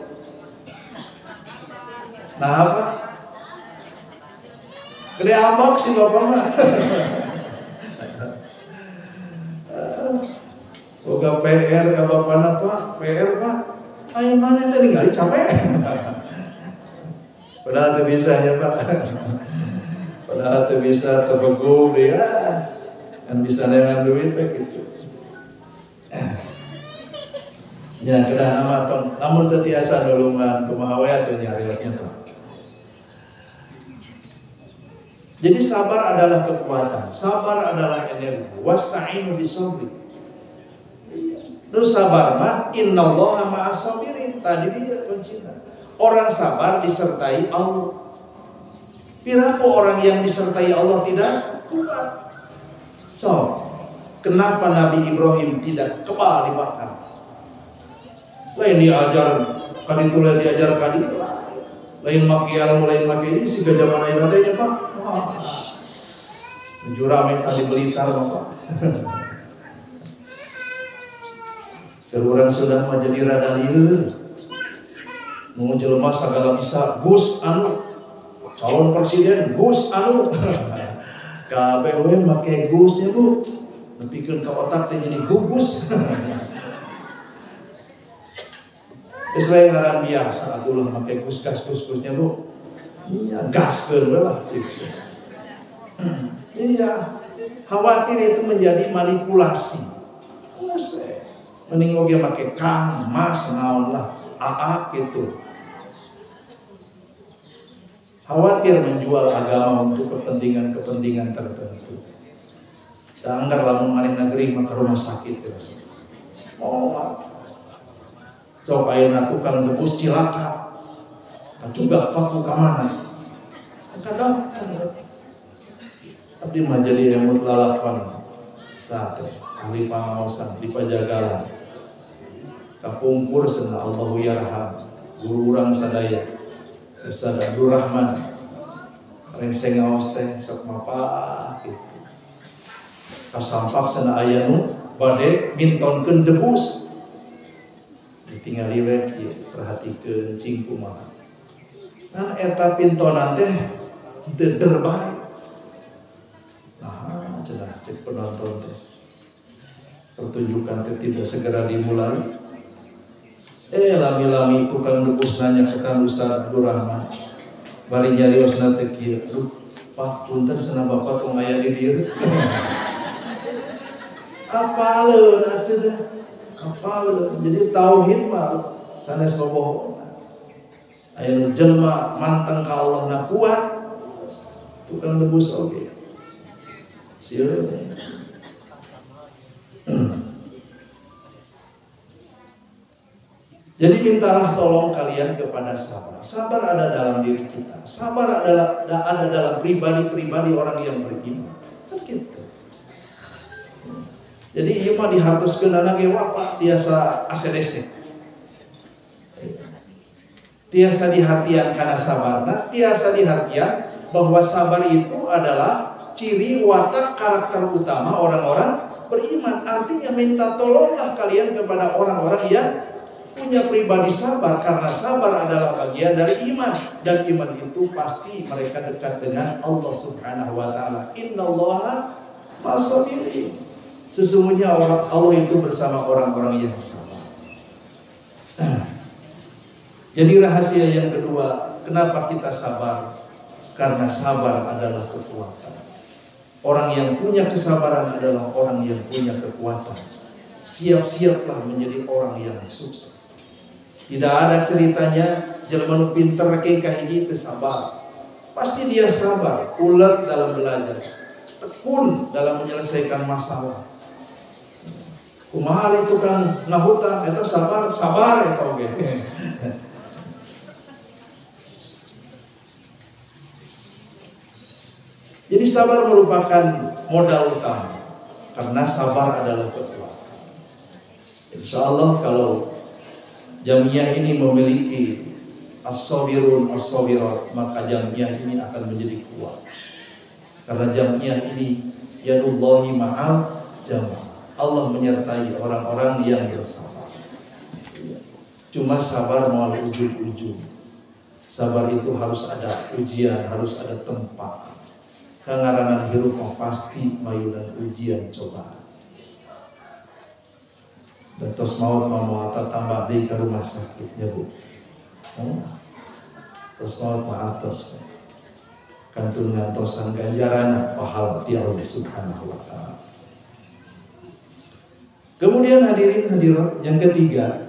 Nah apa? Gede ambak si bapak mah. Boga PR ka bapana Pak, PR Pak. Ayo mana tadi ngali capek. Padahal teu bisa ya Pak. Padahal teu bisa terbegum dia. Kan bisa dengan duit Pak gitu. Ya kedah nama tong lamun teu tiasa nulungan kumaha we atuh nyariosnya tong. Jadi sabar adalah kekuatan, sabar adalah energi. Wasta'inu bisabri. Nu sabar mah innallaha ma'as sabirin. Tadi dia kuncinya. Orang sabar disertai Allah. Piraku orang yang disertai Allah tidak kuat. So, kenapa Nabi Ibrahim tidak kebal dibakar? Lain diajar, kadi tulen diajar kadi lain makial mulai maki si gajah mana yang nantinya Pak? Jurame tadi Blitar Bapak. Orang sudah menjadi rada lieur. Mau jelema sagala bisa Gus anu calon presiden Gus anu. Kabeh we make Gusnya Bu. Nepikeun ka otak teh jadi gugus. Selain ngaran biasa atulah make gus-gus-kusnya Bu. Iya, gaskeun we lah. Iya. Khawatir itu menjadi manipulasi. Mending oge make Kang, Mas, naon lah, AA gitu. Khawatir menjual agama untuk kepentingan-kepentingan tertentu. Da anggar lamun maneh negeri maka rumah sakit terus. Oh, sok ayeuna tukang debus cilaka. Kacuga paku ka mana? Kadang abdi mah jadi emut lalapan. Satu, ahli pangaosan di Pajagalan. Kapungkur sana Allahu yarham. Guru urang sadaya. Ustaz Abdul Rahman. Rengseng ngaos teh sok mapa gitu. Kasampak sana aya nu bade mintonkeun debus. Ditingali we kieu perhatikeun cing kumaha. Nah eta pintonan teh deder bae. Nah, cenah cek penonton teh. Pertunjukan teh tidak segera dimulai. Lami-lami tukang debus nanya ke Kang Ustaz Abdul Rahman. bari nyariosna teh kieu. Aduh, Pak, punten cenah Bapak tong aya di dieu. Apaleun atuh dah. Apaleun. Jadi tauhid mah sanes bobohong. Aya nu jelema manteng ka Allah na kuat, tukang nebus oge. Sieun. Jadi mintalah tolong kalian kepada sabar. Sabar ada dalam diri kita. Sabar adalah ada dalam pribadi-pribadi orang yang beriman. Kan gitu. Jadi ieu mah dihartoskeun anak ge Pak tiasa ACDC. Tiasa dihartian karena sabarna, tiasa dihartian bahwa sabar itu adalah ciri watak karakter utama orang-orang beriman. Artinya minta tolonglah kalian kepada orang-orang yang punya pribadi sabar, karena sabar adalah bagian dari iman, dan iman itu pasti mereka dekat dengan Allah Subhanahu wa taala. Innallaha ma'as-sabirin. Sesungguhnya Allah itu bersama orang-orang yang sabar. Jadi rahasia yang kedua, kenapa kita sabar? Karena sabar adalah kekuatan. Orang yang punya kesabaran adalah orang yang punya kekuatan. Siap-siaplah menjadi orang yang sukses. Tidak ada ceritanya jelema nu pinter ke kahiji teu sabar. Pasti dia sabar, ulet dalam belajar, tekun dalam menyelesaikan masalah. Kumaha itu kan ngahutang eta sabar eta oge. Jadi sabar merupakan modal utama, karena sabar adalah kekuatan. Insya Allah kalau jamiah ini memiliki as-sabirun as-sabirat, maka jamiah ini akan menjadi kuat. Karena jamiah ini yadullahi ma'al jamaah. Allah menyertai orang-orang yang bersabar. Cuma sabar mau ujung-ujung. Sabar itu harus ada ujian, harus ada tempat. Kangaranan hirup pasti mayunan ujian cobaan. Dan tos maut mamata tambah deui ka rumah sakitnya Bu. Tos maut mah atos. Kantun ngantosan ganjaran pahala ti Allah Subhanahu wa taala. Kemudian hadirin hadirat yang ketiga.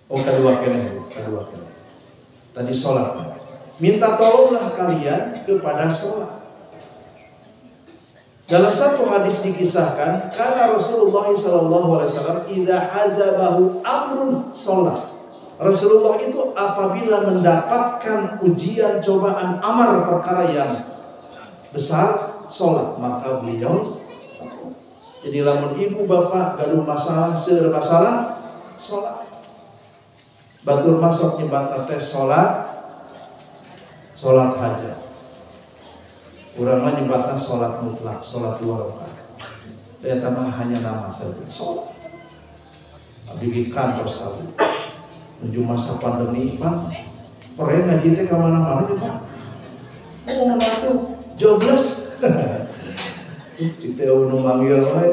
Kedua kene. Tadi salat. Minta tolonglah kalian kepada sholat. Dalam satu hadis dikisahkan, karena Rasulullah SAW idza hazabahu amrun sholat. Rasulullah itu apabila mendapatkan ujian, cobaan, amar perkara yang besar, sholat, maka beliau sholat. Jadi lamun ibu bapak gaduh masalah, seueur masalah, sholat. Batur masuk nyebat teh sholat hajat. Urang mah nyebutna salat mutlak, salat 2 rakaat. Eta mah hanya nama saja, salat. Abdi di kantor sekali. Menuju masa pandemi, Pak. Pere ngaji teh ka mana-mana teh, Pak. Oh, mana tuh? Jobless. Kita nu manggil wae.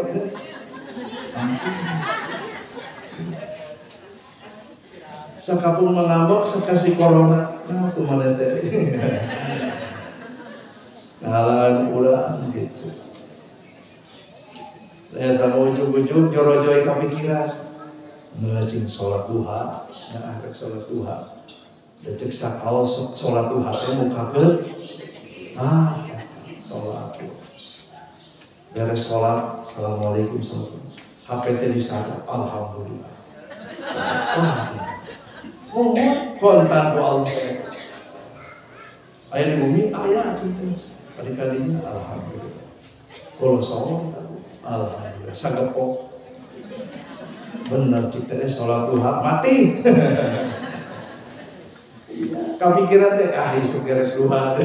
Sakapung mengambok sakasi corona. Nah, tuh mana teh. Ngahalangan urang gitu. Eta mau ujug-ujug joro-joi kapikiran. Ngajin salat duha, nah rek salat duha. Da cek sakaos salat duha teh mukakeun. Salat. Beres salat, assalamualaikum HP teh disadap, alhamdulillah. Kontan ku Allah. Aya di bumi aya cinta. Kali-kalinya alhamdulillah. Kalau salat alhamdulillah sagepok. Bener cik teh salat duha mati. Kapikiran teh isuk gerek duha.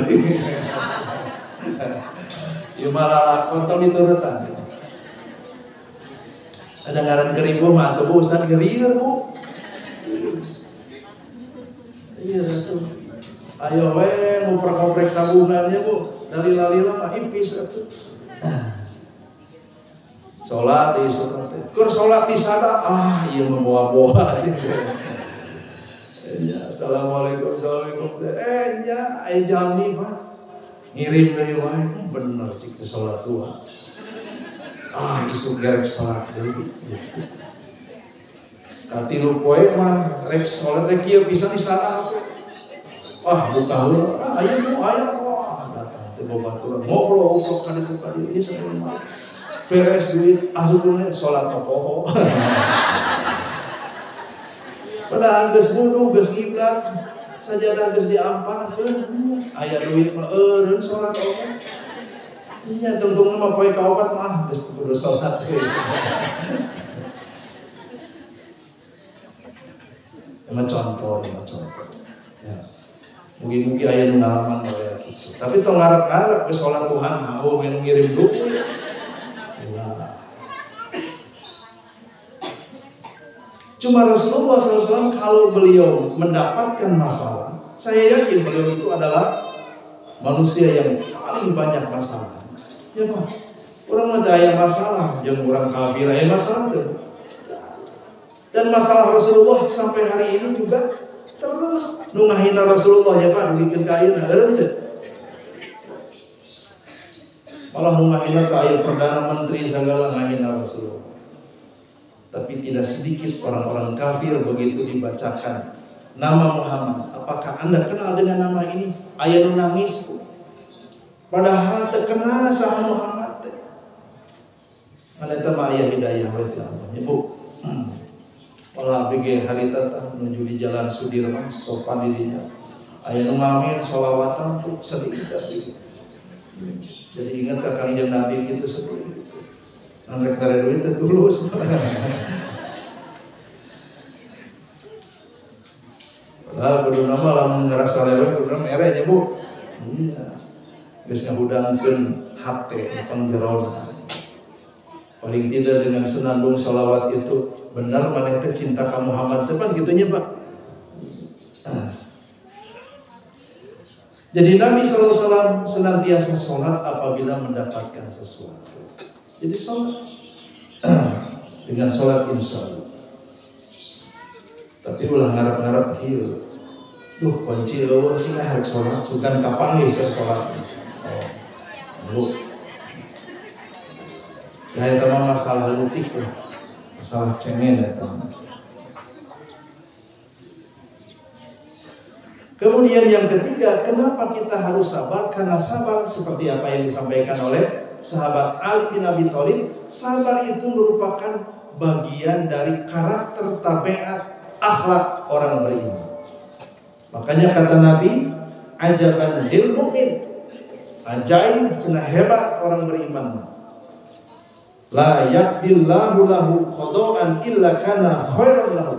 Ieu malah lakon tong diturutan. Ada ngaran geribuh mah atuh Bu Ustaz gerieur Bu. Iya tuh. Ayo we ngoprek-ngoprek tabungannya Bu. Dalil-dalil mah ipis atuh. Salat isuk teh. Keur salat di sana ieu membawa-bawa. Ya, Assalamualaikum, assalamualaikum. Ya, jalmi Pak. Ngirim deui wae, bener cik teh salat dua. Isu gerek salat deui. Katilu poe mah rek salat teh kieu bisa disalah. Buka heula. Aya datang teh babaturan ngobrol ka ditu ka dieu saeueun mah. Beres duit asupna salat poho. Padahal geus wudu, geus kiblat, sajadah geus diamparkeun. Aya duit mah eureun salat oge. Nya tungtung mah poe ka obat mah geus kudu salat deui. Emang contoh. Ya. Mugi-mugi aya nu ngalaman bae kitu. Tapi tong ngarep-ngarep ke salat Tuhan hao menu ngirim duit. Cuma Rasulullah SAW kalau beliau mendapatkan masalah, saya yakin beliau itu adalah manusia yang paling banyak masalah. Ya Pak, orang ada masalah, yang orang kafir ada masalah tuh. Dan masalah Rasulullah sampai hari ini juga terus nungahina Rasulullah ya Pak, nunggikin kaina eureun. Malah nungahina ka aya perdana menteri segala ngahina Rasulullah. Tapi tidak sedikit orang-orang kafir begitu dibacakan nama Muhammad. Apakah Anda kenal dengan nama ini? Aya nu nangis. Padahal terkenal sama Muhammad. Anda mah aya hidayah wa Allah. Ibu. Malah bege harita menuju di jalan Sudirman stopan dirinya. Aya nu ngamen sholawatan tuh sedikit tapi. Jadi ingat ka Kangjeng Nabi kitu sedih. Nang kare duit teh tulus. Lah kudu nama lamun ngerasa lewat kudu mere nya Bu. Iya. Geus ngahudangkeun hate pangjerona. Paling tidak dengan senandung sholawat itu benar maneh teh cinta ka Muhammad teh pan kitu nya Pak. Jadi Nabi SAW senantiasa sholat apabila mendapatkan sesuatu. Jadi sholat dengan sholat insya Allah. Tapi ulah ngarep-ngarep kieu. Duh kunci eueuh cing harek sholat sugan kapan nih keur sholat. Bu. Ya eta mah masalah leutik lah. Masalah cengeng eta. Kemudian yang ketiga, kenapa kita harus sabar? Karena sabar seperti apa yang disampaikan oleh sahabat Ali bin Abi Thalib, sabar itu merupakan bagian dari karakter, tabiat, akhlak orang beriman. Makanya kata Nabi, ajaban lil mu'min, ajaib cenah hebat orang beriman. La yaqdillahu lahu qada'an illa kana khairan lahu.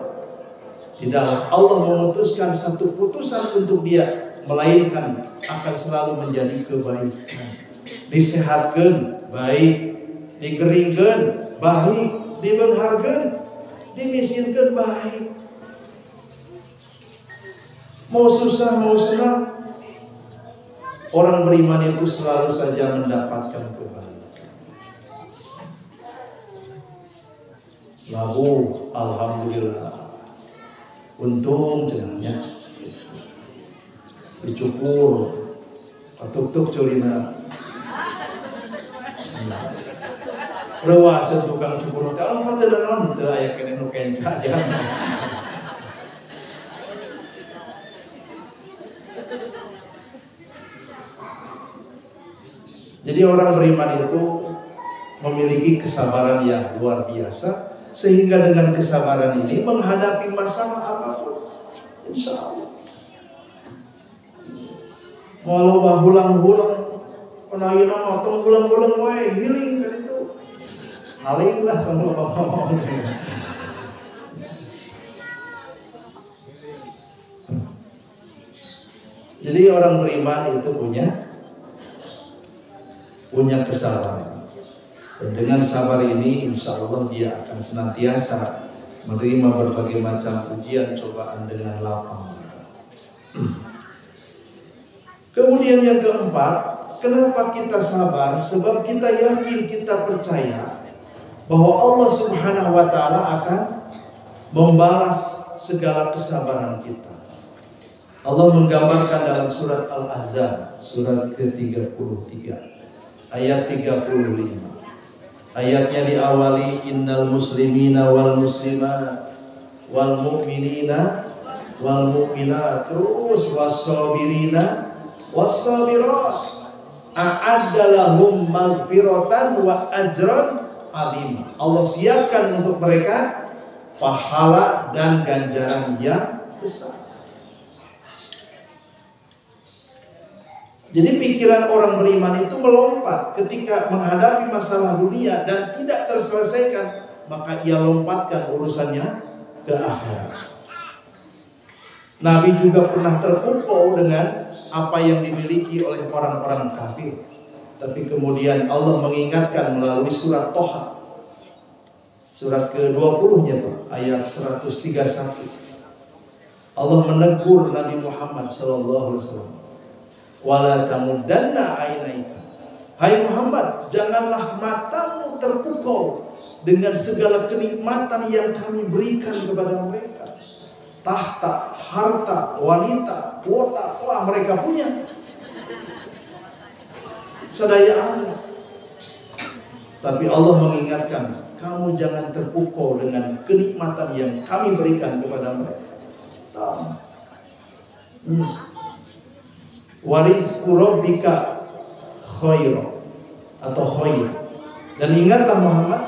Tidaklah Allah memutuskan satu putusan untuk dia, melainkan akan selalu menjadi kebaikan. Disehatkan baik, dikeringkan baik, dibengharkan, dimiskinkan baik. Mau susah mau senang, orang beriman itu selalu saja mendapatkan kebaikan. Lalu alhamdulillah, untung cenahnya dicukur, patuk-tuk culina. Rewasan tukang cukur teh Allah mah teu naon teu aya keneh nu kenca aja. Jadi orang beriman itu memiliki kesabaran yang luar biasa, sehingga dengan kesabaran ini menghadapi masalah apapun insya Allah. Walau bahulang-hulang penayeuna mah tong hulang-hulang wae healing kan itu. Haling lah tong loba. Jadi orang beriman itu punya kesabaran. Dan dengan sabar ini insya Allah dia akan senantiasa menerima berbagai macam ujian cobaan dengan lapang. Kemudian yang keempat, kenapa kita sabar? Sebab kita yakin, kita percaya bahwa Allah Subhanahu wa Ta'ala akan membalas segala kesabaran kita. Allah menggambarkan dalam surat Al-Ahzab surat ke-33 ayat 35. Ayatnya diawali innal muslimina wal muslimat wal mu'minina wal mu'minat terus was-sabirina was-sabirat a'adda lahum maghfiratan wa ajran azim. Allah siapkan untuk mereka pahala dan ganjaran yang besar. Jadi pikiran orang beriman itu melompat ketika menghadapi masalah dunia dan tidak terselesaikan, maka ia lompatkan urusannya ke akhirat. Nabi juga pernah terpukau dengan apa yang dimiliki oleh orang-orang kafir. Tapi kemudian Allah mengingatkan melalui surat Toha. Surat ke-20-nya Pak, ayat 131. Allah menegur Nabi Muhammad SAW. Wala tamuddanna ainaika. Hai Muhammad, janganlah matamu terpukau dengan segala kenikmatan yang kami berikan kepada mereka. Tahta, harta, wanita, kuota, wah mereka punya. Sadaya Allah. Tapi Allah mengingatkan, kamu jangan terpukau dengan kenikmatan yang kami berikan kepada mereka. Warizqu rabbika khair atau khair. Dan ingatlah Muhammad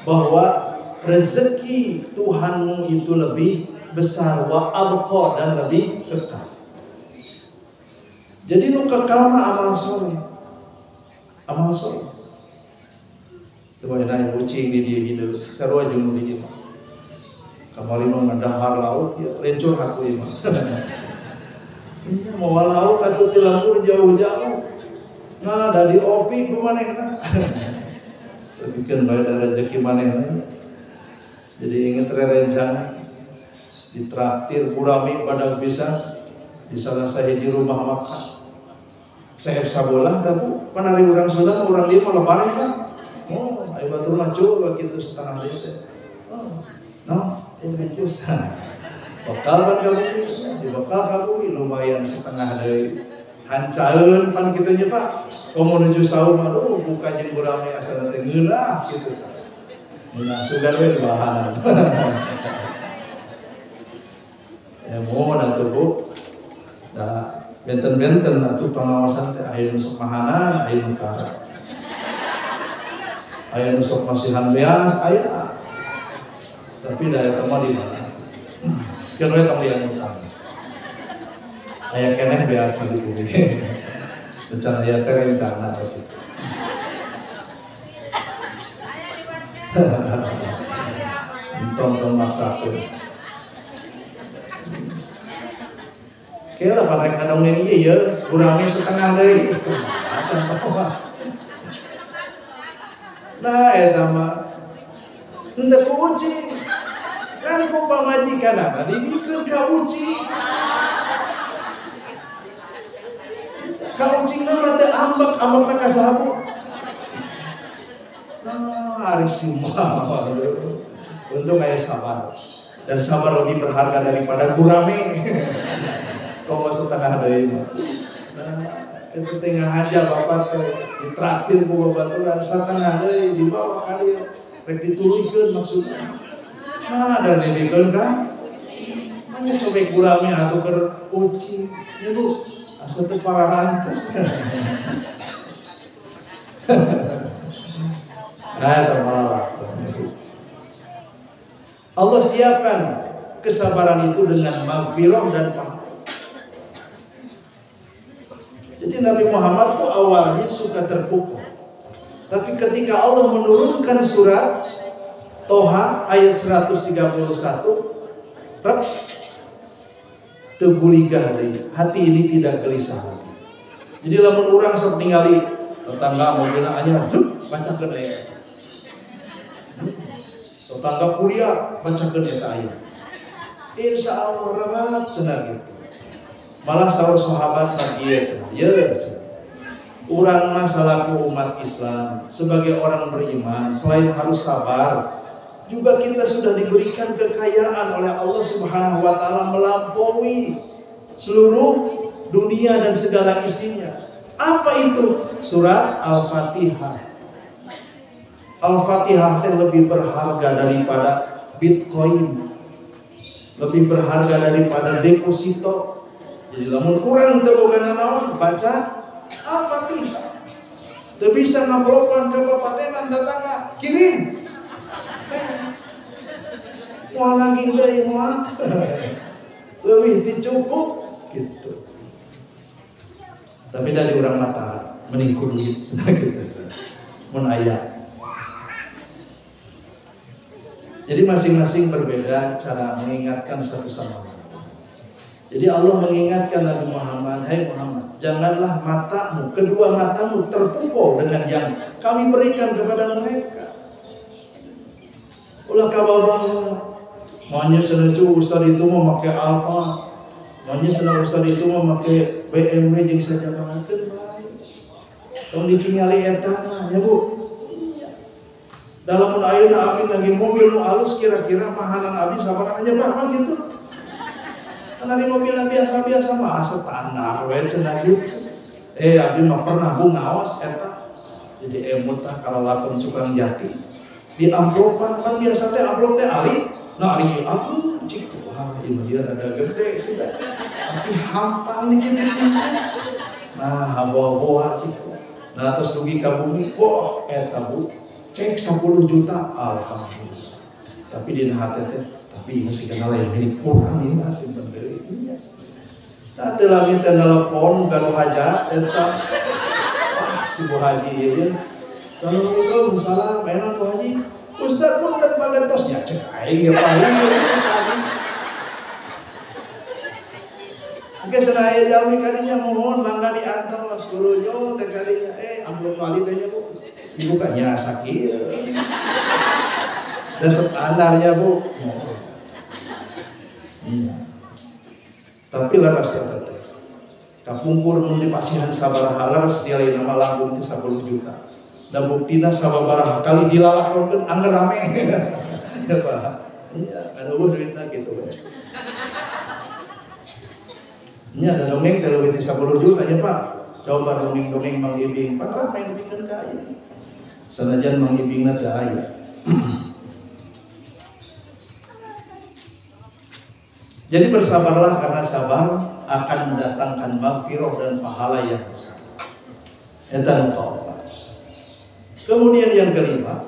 bahwa rezeki Tuhanmu itu lebih besar wa abqa dan lebih kekal. Jadi nu kekal mah amal soleh. Amal soleh. Coba nanya ucing di dia hidup. Sarua jeung di dia. Kamari mah ngandahar laut ya lencur haku ieu mah. Ini mau laut atau tilambur jauh-jauh. Nah, dari opi ku manehna. Bikin bae da rezeki manehna. Jadi inget rerencangan ditraktir kurami badag pisan di salah sahiji rumah makan. Saeb sabolah tapi panari urang Sunda urang dieu mah lebaran kan. Oh, aya batur mah coba kitu setengah deui teh. Oh, no, ini pisan. Bakal kan kamu dibakal kamu lumayan setengah dari hancalun pan kitu nya Pak. Komo menuju saum aduh buka jeung burame asal teh ngeunah kitu. Nah, sugan we bahan. Ya mohon atuh Bu. Da benten-benten atuh pengawasan teh aya nu sok mahanan, aya nu tara. Aya nu sok masihan beas aya. Tapi da eta mah di mana? Kena tong yang utang. Aya keneh beas di bumi. Secara aya teh rencana gitu. Tonton maksakeun. Kira panek ngadong ieu ieu urangnya setengah deui. Acan apa? Nah eta mah henteu kucing. Kan ku pamajikanana dibikeun ka ucing. Ka ucingna mah teu ambek ka saha? Nah, ari simah. Untung aya sabar. Dan sabar lebih berharga daripada gurame. Komo setengah deui mah. Nah, itu tengah aja bapak teh ditraktir ku babaturan setengah deui dibawa ka dieu. Rek dituluykeun maksudna. Nah, dan dibikeun kan manya cobek gurame atuh keur ucing. Ya Bu, asa teu pararantes. Nah, termalalak. Allah siapkan kesabaran itu dengan maghfirah dan pahala. Jadi Nabi Muhammad tuh awalnya suka terpukul. Tapi ketika Allah menurunkan surat Toha ayat 131, rep teguligah deui, hati ini tidak gelisah. Jadi lamun urang sok ningali tetangga mobilna anyar, bacakeun aya. Tetangga kuliah bacakeun eta aya. Insyaallah rarap cenah gitu. Malah saur sahabat mah ieu cenah, ieu cenah. Urang mah salaku umat Islam sebagai orang beriman selain harus sabar, juga kita sudah diberikan kekayaan oleh Allah Subhanahu wa taala melampaui seluruh dunia dan segala isinya. Apa itu? Surat Al-Fatihah. Al-Fatihah yang lebih berharga daripada Bitcoin, lebih berharga daripada deposito. Jadi lamun kurang teu boga nanaon, baca Al-Fatihah. Teu bisa ngamplopan ke papatenan tetangga, kirim. Mau lagi deui mah. Lebih dicukup gitu. Tapi dari orang mata mending ku duit gitu. Mun aya. Jadi masing-masing berbeda cara mengingatkan satu sama lain. Jadi Allah mengingatkan Nabi Muhammad, hai Muhammad, janganlah matamu, kedua matamu terpukau dengan yang kami berikan kepada mereka. Ulah kabawa, maunya senuju Ustaz itu memakai Alfa, maunya senuju Ustaz itu memakai BMW jeung saja banget baik. Tong dikingali etana ya Bu. Dalam mun ayeuna abdi lagi mobil nu alus kira-kira mahanan abdi sabaraha aja Pak gitu. Dari mobil biasa-biasa mah standar we cenah gitu. Abdi mah pernah ngaos eta. Jadi emut tah kalau lakon cukang jati. Di amplopan kan biasa teh amplop teh ali. Nah ari aku cik wah ieu dia rada gede sih. Tapi hampang dikit dikit. Nah hawa-hawa cik. Nah terus dugi ka bumi, wah eta Bu. Cek 10 juta, alhamdulillah. Tapi di hati teh, tapi masih kenal yang milik kurang ini masih berdiri. Iya. Nah telah minta telepon galuh hajat, eta, si Bu Haji ya. Assalamualaikum, salam, enak Bu Haji. Ustaz pun tanpa getosnya, cek aing ya paling. Oke senaya jalmi kadinya mohon mangga diantos gurunya teh kadinya amplop wali teh Bu. Dibukanya sakit. Dan standarnya Bu. Tapi laras ya teh. Kapungkur mun dipasihan sabaraha laras dia lain nama langkung 10 juta. Dan buktina sabaraha kali dilalakokeun angger rame. Ya Pak. Iya, kan duitna gitu. Ini ada dongeng telewiti 10 juta ya Pak. Coba dongeng-dongeng Mang Ibing, Pak ramai dipikeun ka ieu. Sanajan Mang Ibingna teu aya. Jadi bersabarlah karena sabar akan mendatangkan maghfirah dan pahala yang besar. Eta nu kaopat. Kemudian yang kelima,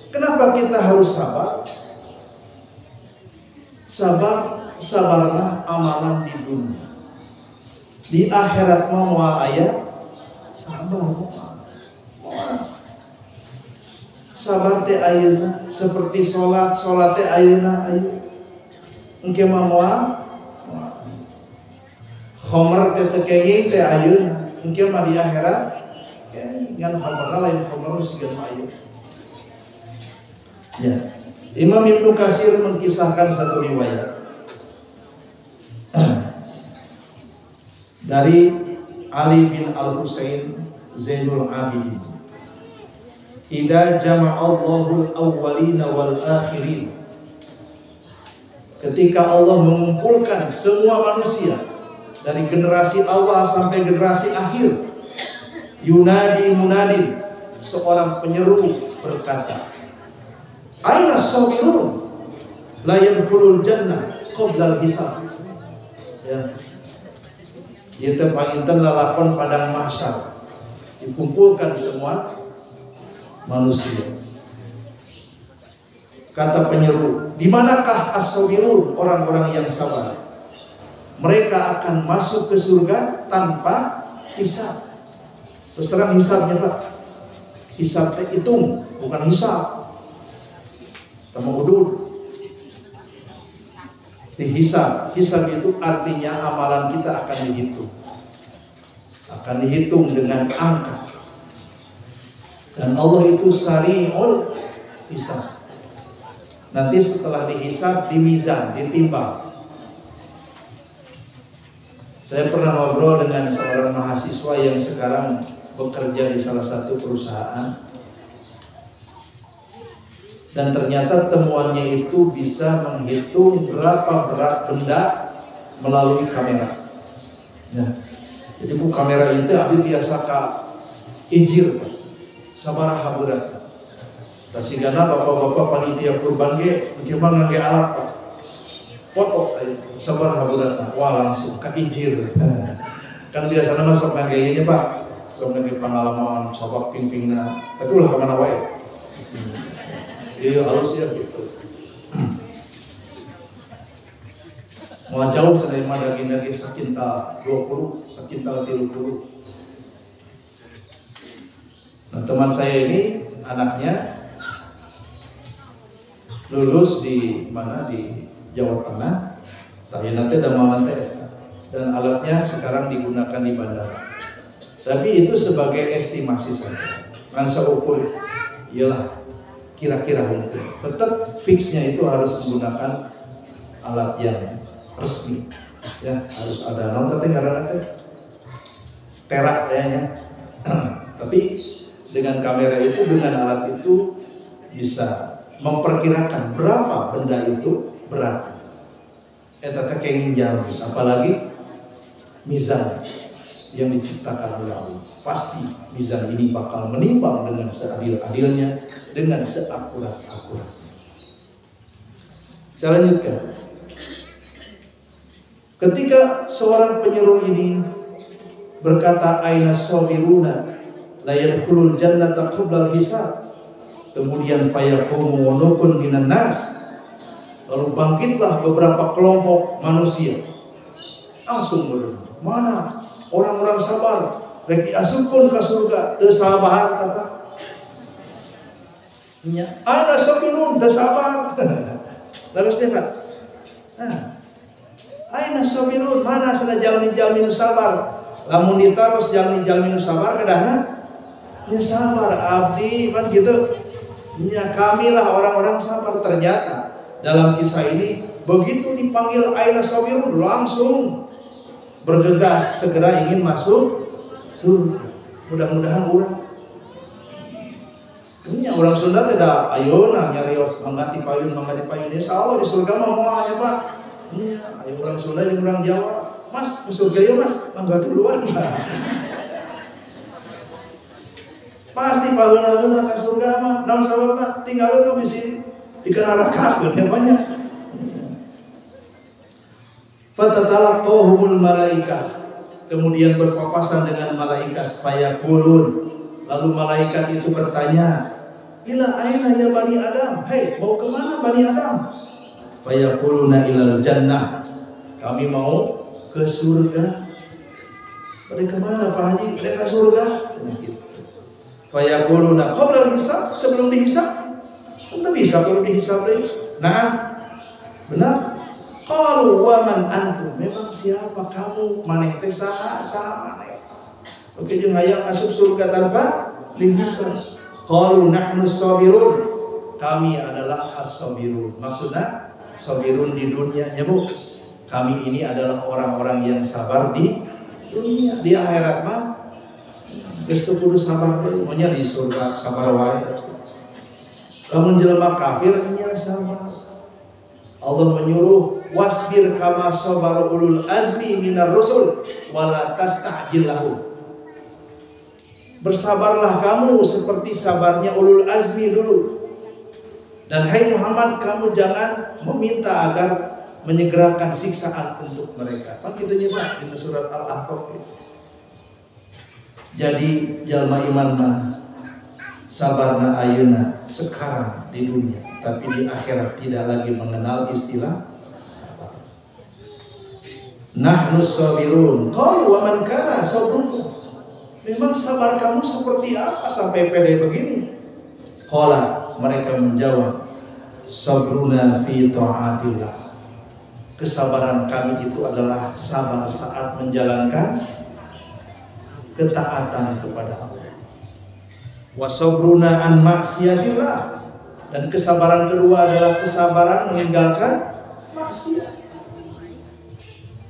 kenapa kita harus sabar? Sabarlah amalan di dunia. Di akhirat mah moal aya sabar. Sabar teh ayeuna seperti salat teh ayeuna ayu. Engke mah moal khomer teh tekenging teh ayeuna. Engke mah di akhirat ngan khomerna lain khomer sigeun ayu. Ya. Imam Ibnu Katsir mengkisahkan satu riwayat dari Ali bin Al-Husain Zainul Abidin. Idza jama'allahu al-awwalina wal akhirin. Ketika Allah mengumpulkan semua manusia dari generasi Allah sampai generasi akhir, yunadi munadin, seorang penyeru berkata, aina sabirun la yadkhulul jannah qabla al-hisab. Ya. Ieu teh panginten lalakon padang mahsyar. Dikumpulkan semua manusia. Kata penyeru, di manakah as-sabirun, orang-orang yang sabar? Mereka akan masuk ke surga tanpa hisab. Terus terang hisabnya Pak. Hisab teh hitung, bukan hisab. Sama udud. Dihisab. Hisab itu artinya amalan kita akan dihitung. Akan dihitung dengan angka. Dan Allah itu sari'ul hisab. Nanti setelah dihisab, dimizan, ditimbang. Saya pernah ngobrol dengan seorang mahasiswa yang sekarang bekerja di salah satu perusahaan. Dan ternyata temuannya itu bisa menghitung berapa berat benda melalui kamera. Ya. Jadi bu kamera itu abdi biasa ka ijir sabaraha berat. Tasigana bapak-bapak panitia kurban ge bagaimana ngangge alat Pak. Foto sabaraha berat. Wah langsung ka ijir. Kan biasanya mah sok ngangge ieu Pak. Sok ngangge pengalaman coba ping-pingna. Tapi ulah ka mana wae. Iya halus ya gitu. Mau jauh sedaya madagi-dagi sakintal 20, sakintal 30. Nah teman saya ini anaknya lulus di mana di Jawa Tengah, tapi nanti ada mamante dan alatnya sekarang digunakan di bandara. Tapi itu sebagai estimasi saja, kan seukur, iyalah kira-kira mungkin. Tetap fixnya itu harus menggunakan alat yang resmi, ya harus ada non teh karena perak kayaknya. Tapi dengan kamera itu, dengan alat itu bisa memperkirakan berapa benda itu berat. Eta kenging jauh, apalagi mizan yang diciptakan oleh Allah. Pasti mizan ini bakal menimbang dengan seadil-adilnya, dengan seakurat-akuratnya. Saya lanjutkan. Ketika seorang penyeru ini berkata aina sabiruna la yadkhulul jannata qabla al-hisab, kemudian fayaqumu wanukun minan nas, lalu bangkitlah beberapa kelompok manusia langsung berdoa, mana orang-orang sabar rek diasupkeun ka surga teu sabar kata nya aina sabirun teu sabar laras teh Pak. Aina sabirun, mana sana jalmi-jalmi nu sabar. Lamun ditaros jalmi-jalmi nu sabar kedahna nya sabar abdi kan gitu. Nya kamilah orang-orang sabar. Ternyata dalam kisah ini begitu dipanggil aina sabirun langsung bergegas segera ingin masuk surga. Mudah-mudahan orang Sunda tidak ayeuna nyarios manggati payun insyaallah di surga mah moalnya Pak. Ayo orang Sunda yang orang Jawa, Mas ke surga ya Mas, mangga duluan lah. Pasti pageuna ke surga mah, naon sababna tinggalin mah bisi dikenarakakeun ya banyak. Fatatalaqahumul malaikah, kemudian berpapasan dengan malaikat, fayaqulun, lalu malaikat itu bertanya, ila aina ya Bani Adam, hei mau kemana Bani Adam? Fayaquluna ilal jannah, kami mau ke surga. Pada kemana Pak Haji? Mereka surga. Fayaquluna qabla al-hisab, sebelum dihisab. Tentu bisa kalau dihisab lagi. Nah, benar. Qalu wa man antum, memang siapa kamu? Maneh teh saha maneh? Oke jeung hayang asup surga tanpa dihisab. Qalu nahnu sabirun, kami adalah as-sabirun. Maksudnya sabirun di dunia ya Bu. Kami ini adalah orang-orang yang sabar di dunia. Di akhirat mah geus teu kudu sabar deui, maunya di surga sabar wae. Lamun jelema kafir nya sabar. Allah menyuruh wasbir kama sabar ulul azmi minar rusul wala tasta'jil lahum. Bersabarlah kamu seperti sabarnya ulul azmi dulu. Dan hai Muhammad, kamu jangan meminta agar menyegerakan siksaan untuk mereka. Kan kita nyebut di surat Al-Ahqaf gitu. Jadi jalma iman mah sabarna ayeuna sekarang di dunia, tapi di akhirat tidak lagi mengenal istilah sabar. Nahnu sabirun. Qalu wa man kana sabrukum. Memang sabar kamu seperti apa sampai pede begini? Qala, mereka menjawab, sabruna fi ta'atillah. Kesabaran kami itu adalah sabar saat menjalankan ketaatan kepada Allah. Wa sabruna an maksiatillah. Dan kesabaran kedua adalah kesabaran meninggalkan maksiat.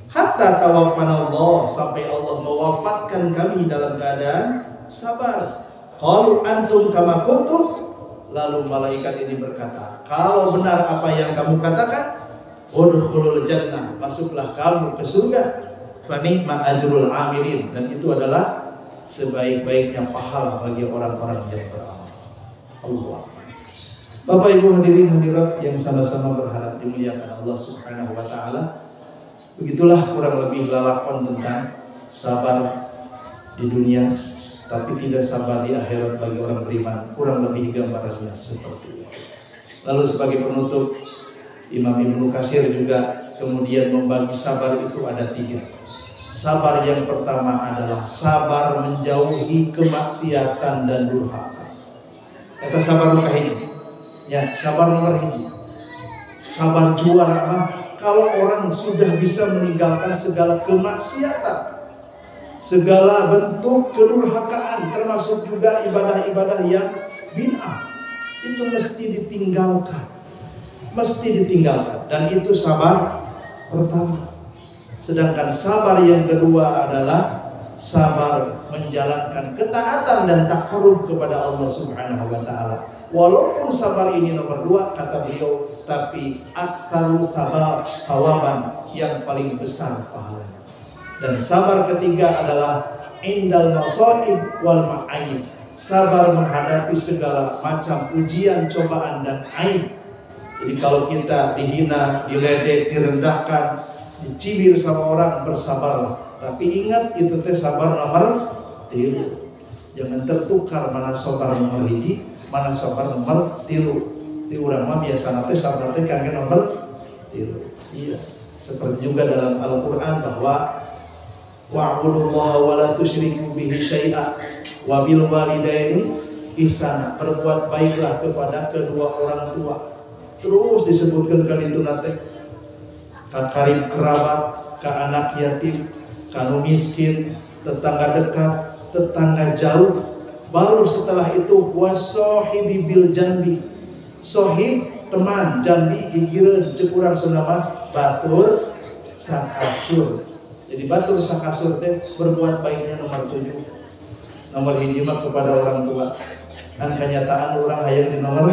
Hatta tawaffana Allah, sampai Allah mewafatkan kami dalam keadaan sabar. Qalu antum kama kuntum. Lalu malaikat ini berkata, kalau benar apa yang kamu katakan, udkhulul jannah, masuklah kamu ke surga. Fani ma'ajrul amilin, dan itu adalah sebaik-baiknya pahala bagi orang-orang yang beramal. Allah. Bapak Ibu hadirin hadirat yang sama-sama berharap dimuliakan Allah Subhanahu wa taala. Begitulah kurang lebih lalakon tentang sabar di dunia tapi tidak sabar di akhirat bagi orang beriman. Kurang lebih gambarannya seperti itu. Lalu sebagai penutup, Imam Ibnu Katsir juga kemudian membagi sabar itu ada 3. Sabar yang pertama adalah sabar menjauhi kemaksiatan dan durhaka. Kata sabar nomor hiji. Ya, sabar nomor hiji. Sabar juara apa? Kalau orang sudah bisa meninggalkan segala kemaksiatan, segala bentuk kedurhakaan, termasuk juga ibadah-ibadah yang bid'ah, itu mesti ditinggalkan. Mesti ditinggalkan. Dan itu sabar pertama. Sedangkan sabar yang kedua adalah sabar menjalankan ketaatan dan takarrub kepada Allah Subhanahu wa taala. Walaupun sabar ini nomor 2 kata beliau, tapi aktaru sabar thawaban, yang paling besar pahalanya. Dan sabar ketiga adalah indal masaib wal ma'aib. Sabar menghadapi segala macam ujian, cobaan dan aib. Jadi kalau kita dihina, diledek, direndahkan, dicibir sama orang, bersabarlah. Tapi ingat itu teh sabar nomor 3. Jangan tertukar mana sabar nomor 1, mana sabar nomor 3. Di urang mah biasa teh sabar teh kangge nomor 3. Iya. Seperti juga dalam Al-Qur'an bahwa wa'budullaha wa la tusyriku bihi syai'a wa bil walidaini ihsana. Berbuat baiklah kepada kedua orang tua. Terus disebutkan kali itu nate ka karib kerabat, ka anak yatim, kanu miskin, tetangga dekat, tetangga jauh. Baru setelah itu wasohibi bil janbi. Sohib teman, janbi gigireun ceuk urang Sunda batur sakasur. Jadi batur sakasur teh berbuat baiknya nomor 7. Nomor 1 mah kepada orang tua. Kan kenyataan orang hayang di nomor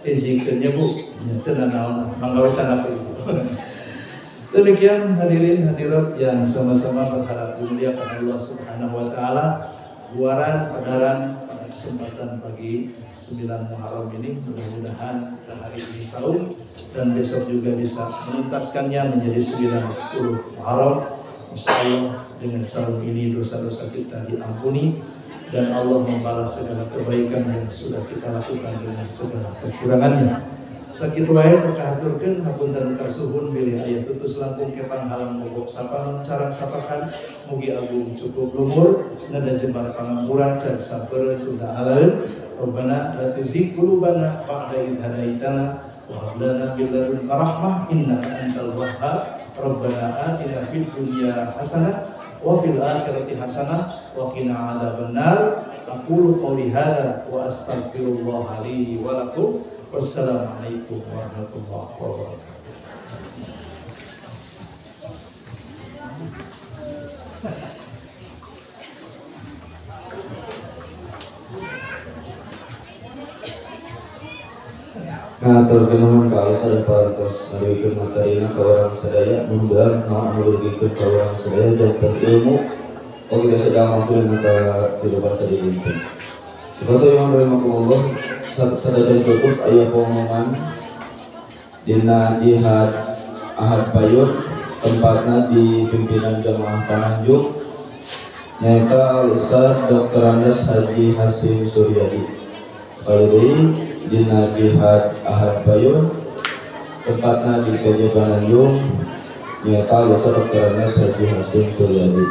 hijikeun nya Bu. Nya teu naon mangga wacana itu. Demikian hadirin hadirat yang sama-sama berharap dimuliakan Allah Subhanahu wa taala. Buaran padaran pada kesempatan pagi 9 Muharram ini, mudah-mudahan hari ini saum dan besok juga bisa menuntaskannya menjadi 9-10 Muharram. Insyaallah dengan saum ini dosa-dosa kita diampuni dan Allah membalas segala kebaikan yang sudah kita lakukan dengan segala kekurangannya. Sakitu wae kahaturkeun hapunten kasuhun bilih aya tutus langkung kepang halang mogok sapang carang sapakan mugi agung cukup lumur nada jembar pangampura can sabar tunda alaeun Rabbana la tuzigh qulubana ba'da idh hadaitana wa hab lana min ladunka rahmah innaka antal wahhab Rabbana atina fid dunya hasanah wa fil akhirati hasanah wa qina adzabannar. Aqulu qouli hadza wa astaghfirullah li wa lakum. Wassalamualaikum warahmatullahi wabarakatuh. Nah, terkenal ke alasan parantos merugikan materina ke orang sadaya, mudah merugikan ke orang sadaya dan ilmu. Kalau kita sedang mampu maka kehidupan sadaya ini. Seperti yang Allah sadaya cukup ayat pengumuman dina jihad Ahad Payut, tempatnya di pimpinan jamaah Tanjung, nyata Ustaz Dr. Andes Haji Hasim Suryadi. Kali dina jihad Ahad Payut, tempatnya di Kajian Tanjung, nyata Ustaz Dr. Andes Haji Hasim Suryadi.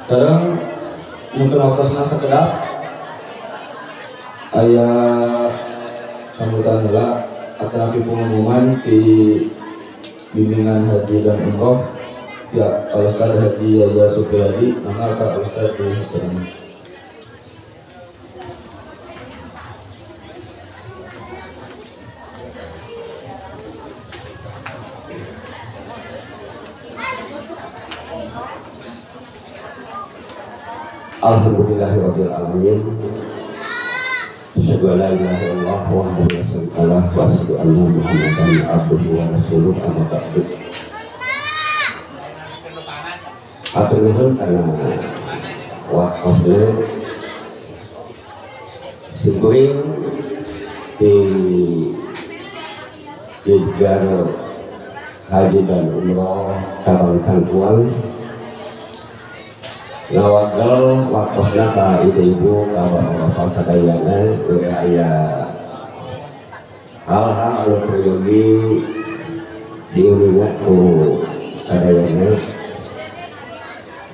Sekarang mungkin waktunya sekedap ayah sambutan lah akan pengumuman di bimbingan haji dan umroh ya Ustaz Haji Yahya Supriyadi, maka Pak Ustaz di sana. Alhamdulillahirabbil alamin. Asyhadu an la ilaha illallah wahdahu la syarika lah wa asyhadu anna Muhammadan abduhu wa rasuluh amma ba'du. atur nuhun karena wakosnya syukurin di Jedgar Haji dan Umroh cabang Cangkuang ngawakal wakosna ka ibu-ibu ka bapak sadayana aya hal-hal anu priyogi diuningat ku sadayana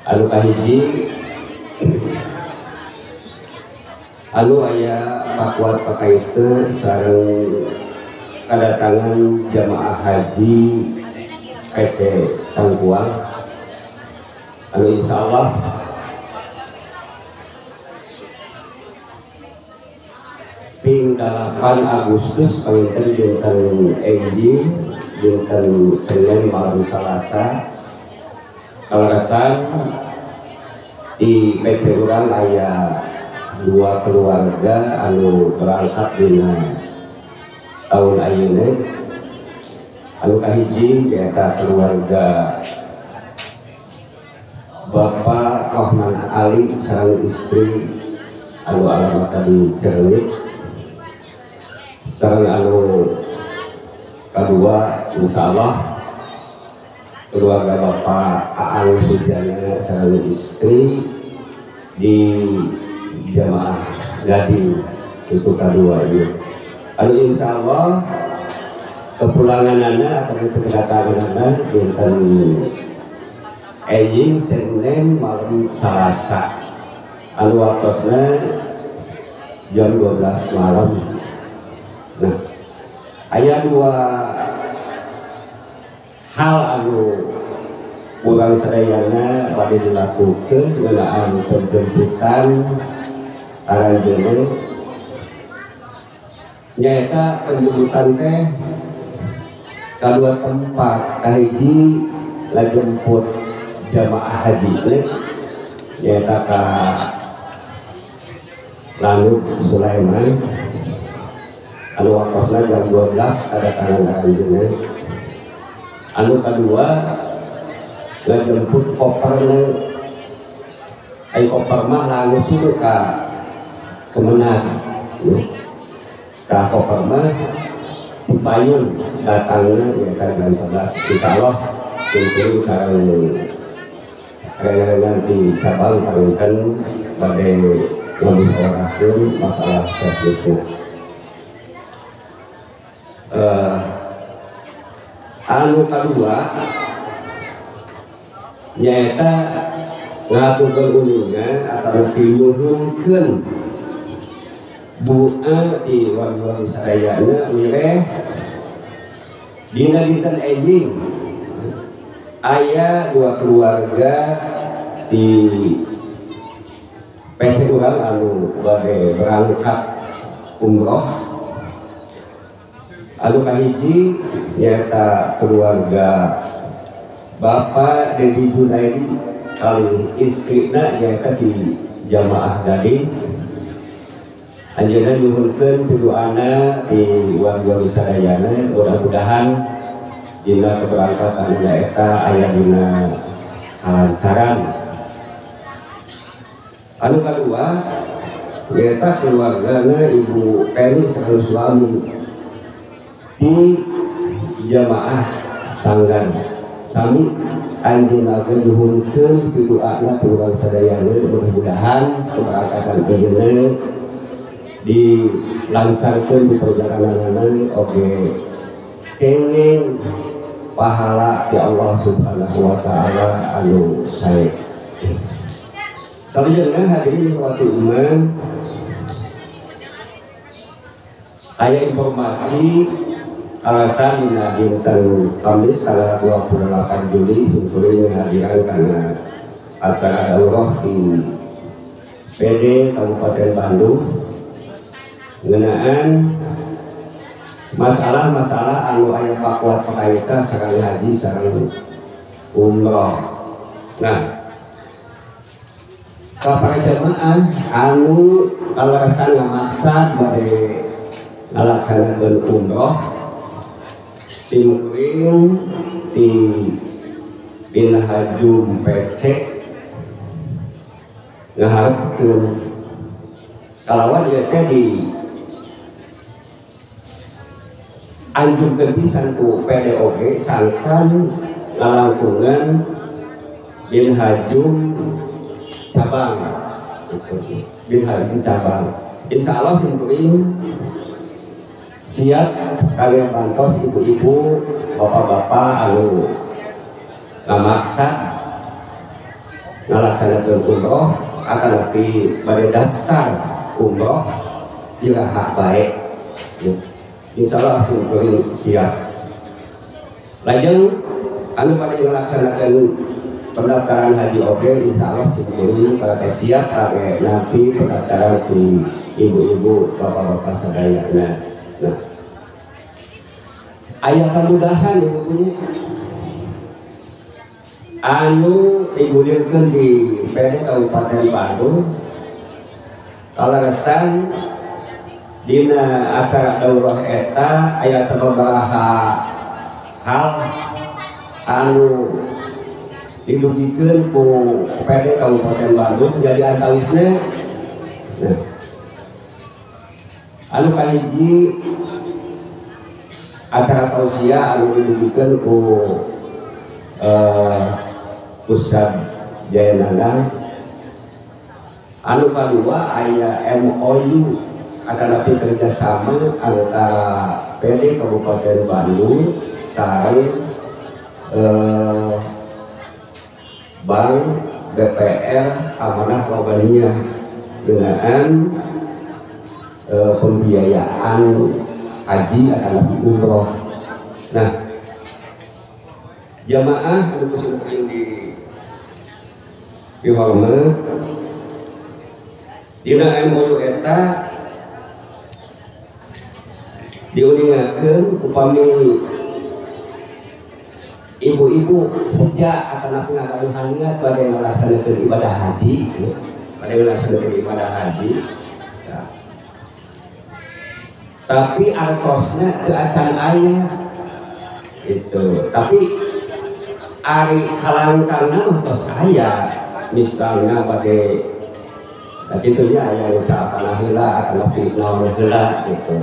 anu kahiji anu aya pakuat pakaiteu sareng kedatangan jamaah haji PC Cangkuang anu insyaallah ping 8 Agustus panginten dinten enjing dinten Senin malam Salasa kalaresan di PC urang aya 2 keluarga anu berangkat dina tahun ayeuna anu kahiji eta keluarga Bapak Rahman Ali sareng istri anu alamatna di Cireunit sareng anu kadua insyaallah keluarga Bapak Aang Sudiana sareng istri di jamaah Gading itu kadua ieu anu insyaallah kepulanganana atau kedatanganana dinten enjing Senin malam Salasa anu waktosna jam 12 malam. Nah, aya 2 hal anu urang sadayana bade dilakukeun ngeunaan penjemputan aranjeunna nyaeta penjemputan teh ka 2 tempat kahiji ngajemput jamaah haji nyaeta ka Lanut Sulaiman anu waktosna jam 12 kedatangan aranjeunna anu kadua ngajemput koperna koper mah langsung ka Kemenang ka koper mah dipayun datangna nyaeta jam 11 insyaallah kumpul sareng rekan di cabang panginten bade ngomongkeun masalah teknisnya. Anu kadua nyaeta ngaturkeun ulungan atau pinuhunkeun bu'a di warga sadayana mireh dina dinten enjing aya 2 keluarga di PC urang anu bade berangkat umroh anu kahiji nyaeta keluarga Bapak Dedi Junaidi kali istrina nyaeta di jamaah Gading anjeunna nyuhunkeun pidoana di warga sadayana mudah-mudahan dina keberangkatan nyaeta aya dina kalancaran. Anu kadua nyaeta keluargana Ibu Peni sareng suami di jamaah Sanggan sami anjeunna nyuhunkeun pidoana ka urang sadayana mudah-mudahan keberangkatan ayeuna dilancarkeun di perjalananna oge kenging pahala ti Allah Subhanahu wa taala anu sae. Salajengna hadirin waktu umum aya informasi alasan dina dinten Kamis tanggal 28 Juli simkuring hadiran karena acara daurah di PD Kabupaten Bandung ngeunaan masalah-masalah anu aya pakuat pakaita sareng haji sareng umroh. Nah, ka para jamaah anu alasan ngamaksa bade ngalaksanakeun umroh simkuring di Binhajum PC ngaharapkeun kalawan ieu teh di anjurkeun pisan ku PDOG sangkan ngalangkungan bin hajum cabang bin hajum cabang insya Allah simpuling siap kalian bantos ibu-ibu bapak-bapak anu ngamaksa ngalaksanakeun umroh akan lebih bade daftar umroh diraha baik insya Allah simpuling siap lajeng anu pada ngalaksanakeun pendaftaran haji oge insya Allah simpuling pada siap kage nabi pendaftaran di ibu-ibu bapak-bapak sadayana. Nah, ayah kemudahan yang punya anu digulirkan di PD Kabupaten Bandung kalaresan dina acara daurah eta aya sababaraha hal anu didugikeun ku PD Kabupaten Bandung jadi antawisna. Nah, anu kahiji acara tausiah anu didugikeun ku Ustaz Jayanandang. Anu kadua aya MOU akan kerjasama antara PD Kabupaten Bandung sareng Bank BPR Amanah Robaniyah dengan pembiayaan haji akan lebih umroh. Nah, jamaah anu kusimpen di hormat dina MOU eta diuningakeun upami ibu-ibu sejak akan ngagaduhan niat pada melaksanakeun ibadah haji, ya. Tapi artosnya ke acan ayah itu, tapi ari kalangkangna mah tos aya misalnya pada itunya aya ucapan heula akan lebih naon heula gitu,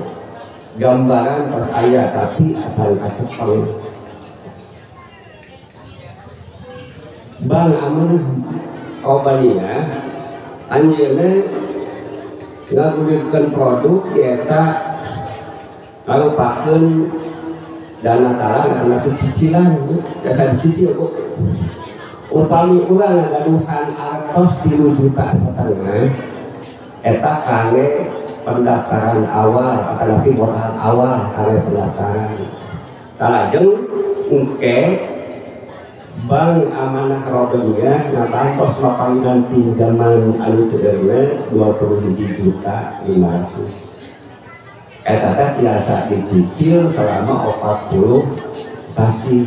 gambaran tos aya tapi acan kacepeng. Bang Amanah Robaniyah anjeunna ngagulirkeun produk eta ngalupakeun dana talang karena cicilan jasa dicicil kok upami urang ngagaduhan artos 3,5 juta eta kangge pendaftaran awal akan lebih modal awal kangge pendaftaran talajeng engke Bank Amanah Robaniyah ngabantos mapanggilan pinjaman anu sederhana 27.500.000. Eta teh tiasa dicicil selama 40 sasi.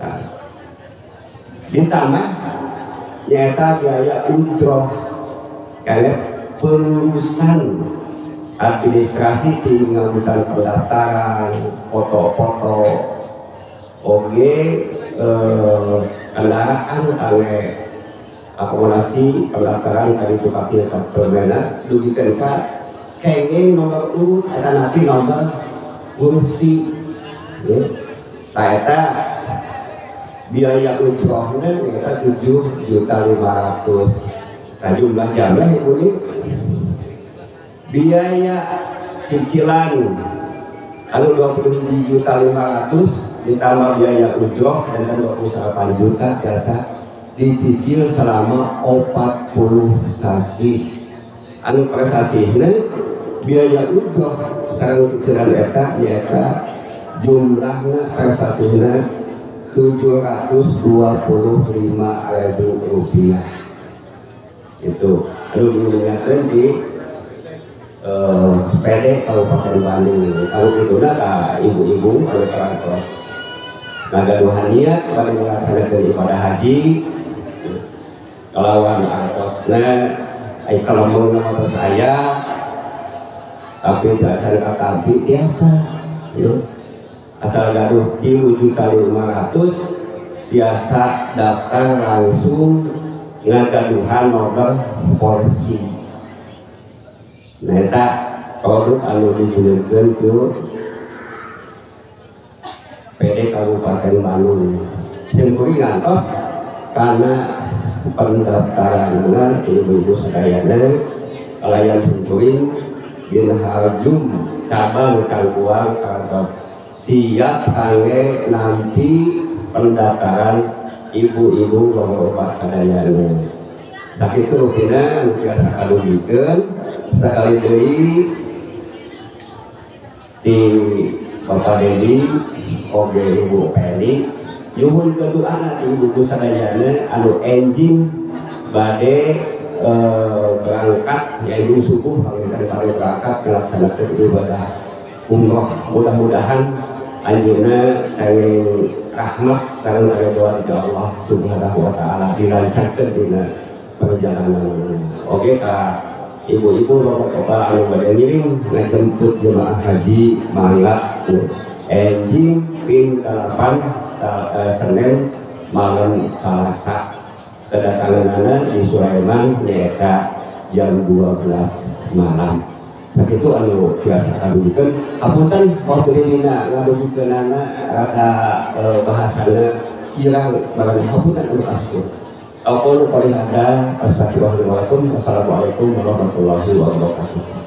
Nah, ditambah nyata biaya ujroh karena pengurusan administrasi pengambilan pendaftaran, foto-foto oge kendaraan kangge akomodasi pendaftaran kali itu kapil kapilmena dugikeun ka kenging nomor urut eta nanti nomor kursi ta eta biaya ujrohna eta 7.500.000 ka jumlah jamaah ini biaya cicilan anu 27.500.000 ditambah biaya ujroh dan 28 juta jasa dicicil selama 40 sasi. Anu per sasina biaya ujroh sareng cicilan eta nyaeta jumlahna per sasina 725.000 rupiah. Itu anu diingatkeun di PD Kabupaten Bandung. Kalau itu ka ibu-ibu anu perantos ngagaduhan niat pada melaksanakan ibadah haji kalawan artosna kalau mau nama saya tapi belajar katampi biasa ya. Asal gaduh 3.500.000 biasa daftar langsung ngagaduhan nomor porsi. Nah eta produk anu digunakan ke PD Kabupaten Bandung. Singkuri ngantos karena pendaftaran ibu-ibu sadayana Alayan Singkuring bin Haljum cabang Cangkuang kantor siap kangge nanti pendaftaran ibu-ibu bapak sadayana. Sakitu rupina biasa kadugikeun sekali deui di Bapak Dedi oge Ibu Peli nyuhun keduaan ibu sadayana anu enjing bade berangkat yaitu subuh daripada berangkat melaksanakan ibadah umroh. Mudah-mudahan anjeunna kangge rahmat sareng doa Allah Subhanahu wa taala dilancarkeun dina perjalanan. Oke ka ibu-ibu bapak-bapak anu bade ngiring ngajemput jemaah haji mangga enjing ping 8 Senin malam Selasa. Kedatangan di Sulaiman nyaeta jam 12 malam. Sakitu anu biasa kadugikeun. Apunten waktu dina ngadugikeunana ada bahasana kirang barang apunten anu askur. Aku qouli hada assalamualaikum warahmatullahi wabarakatuh.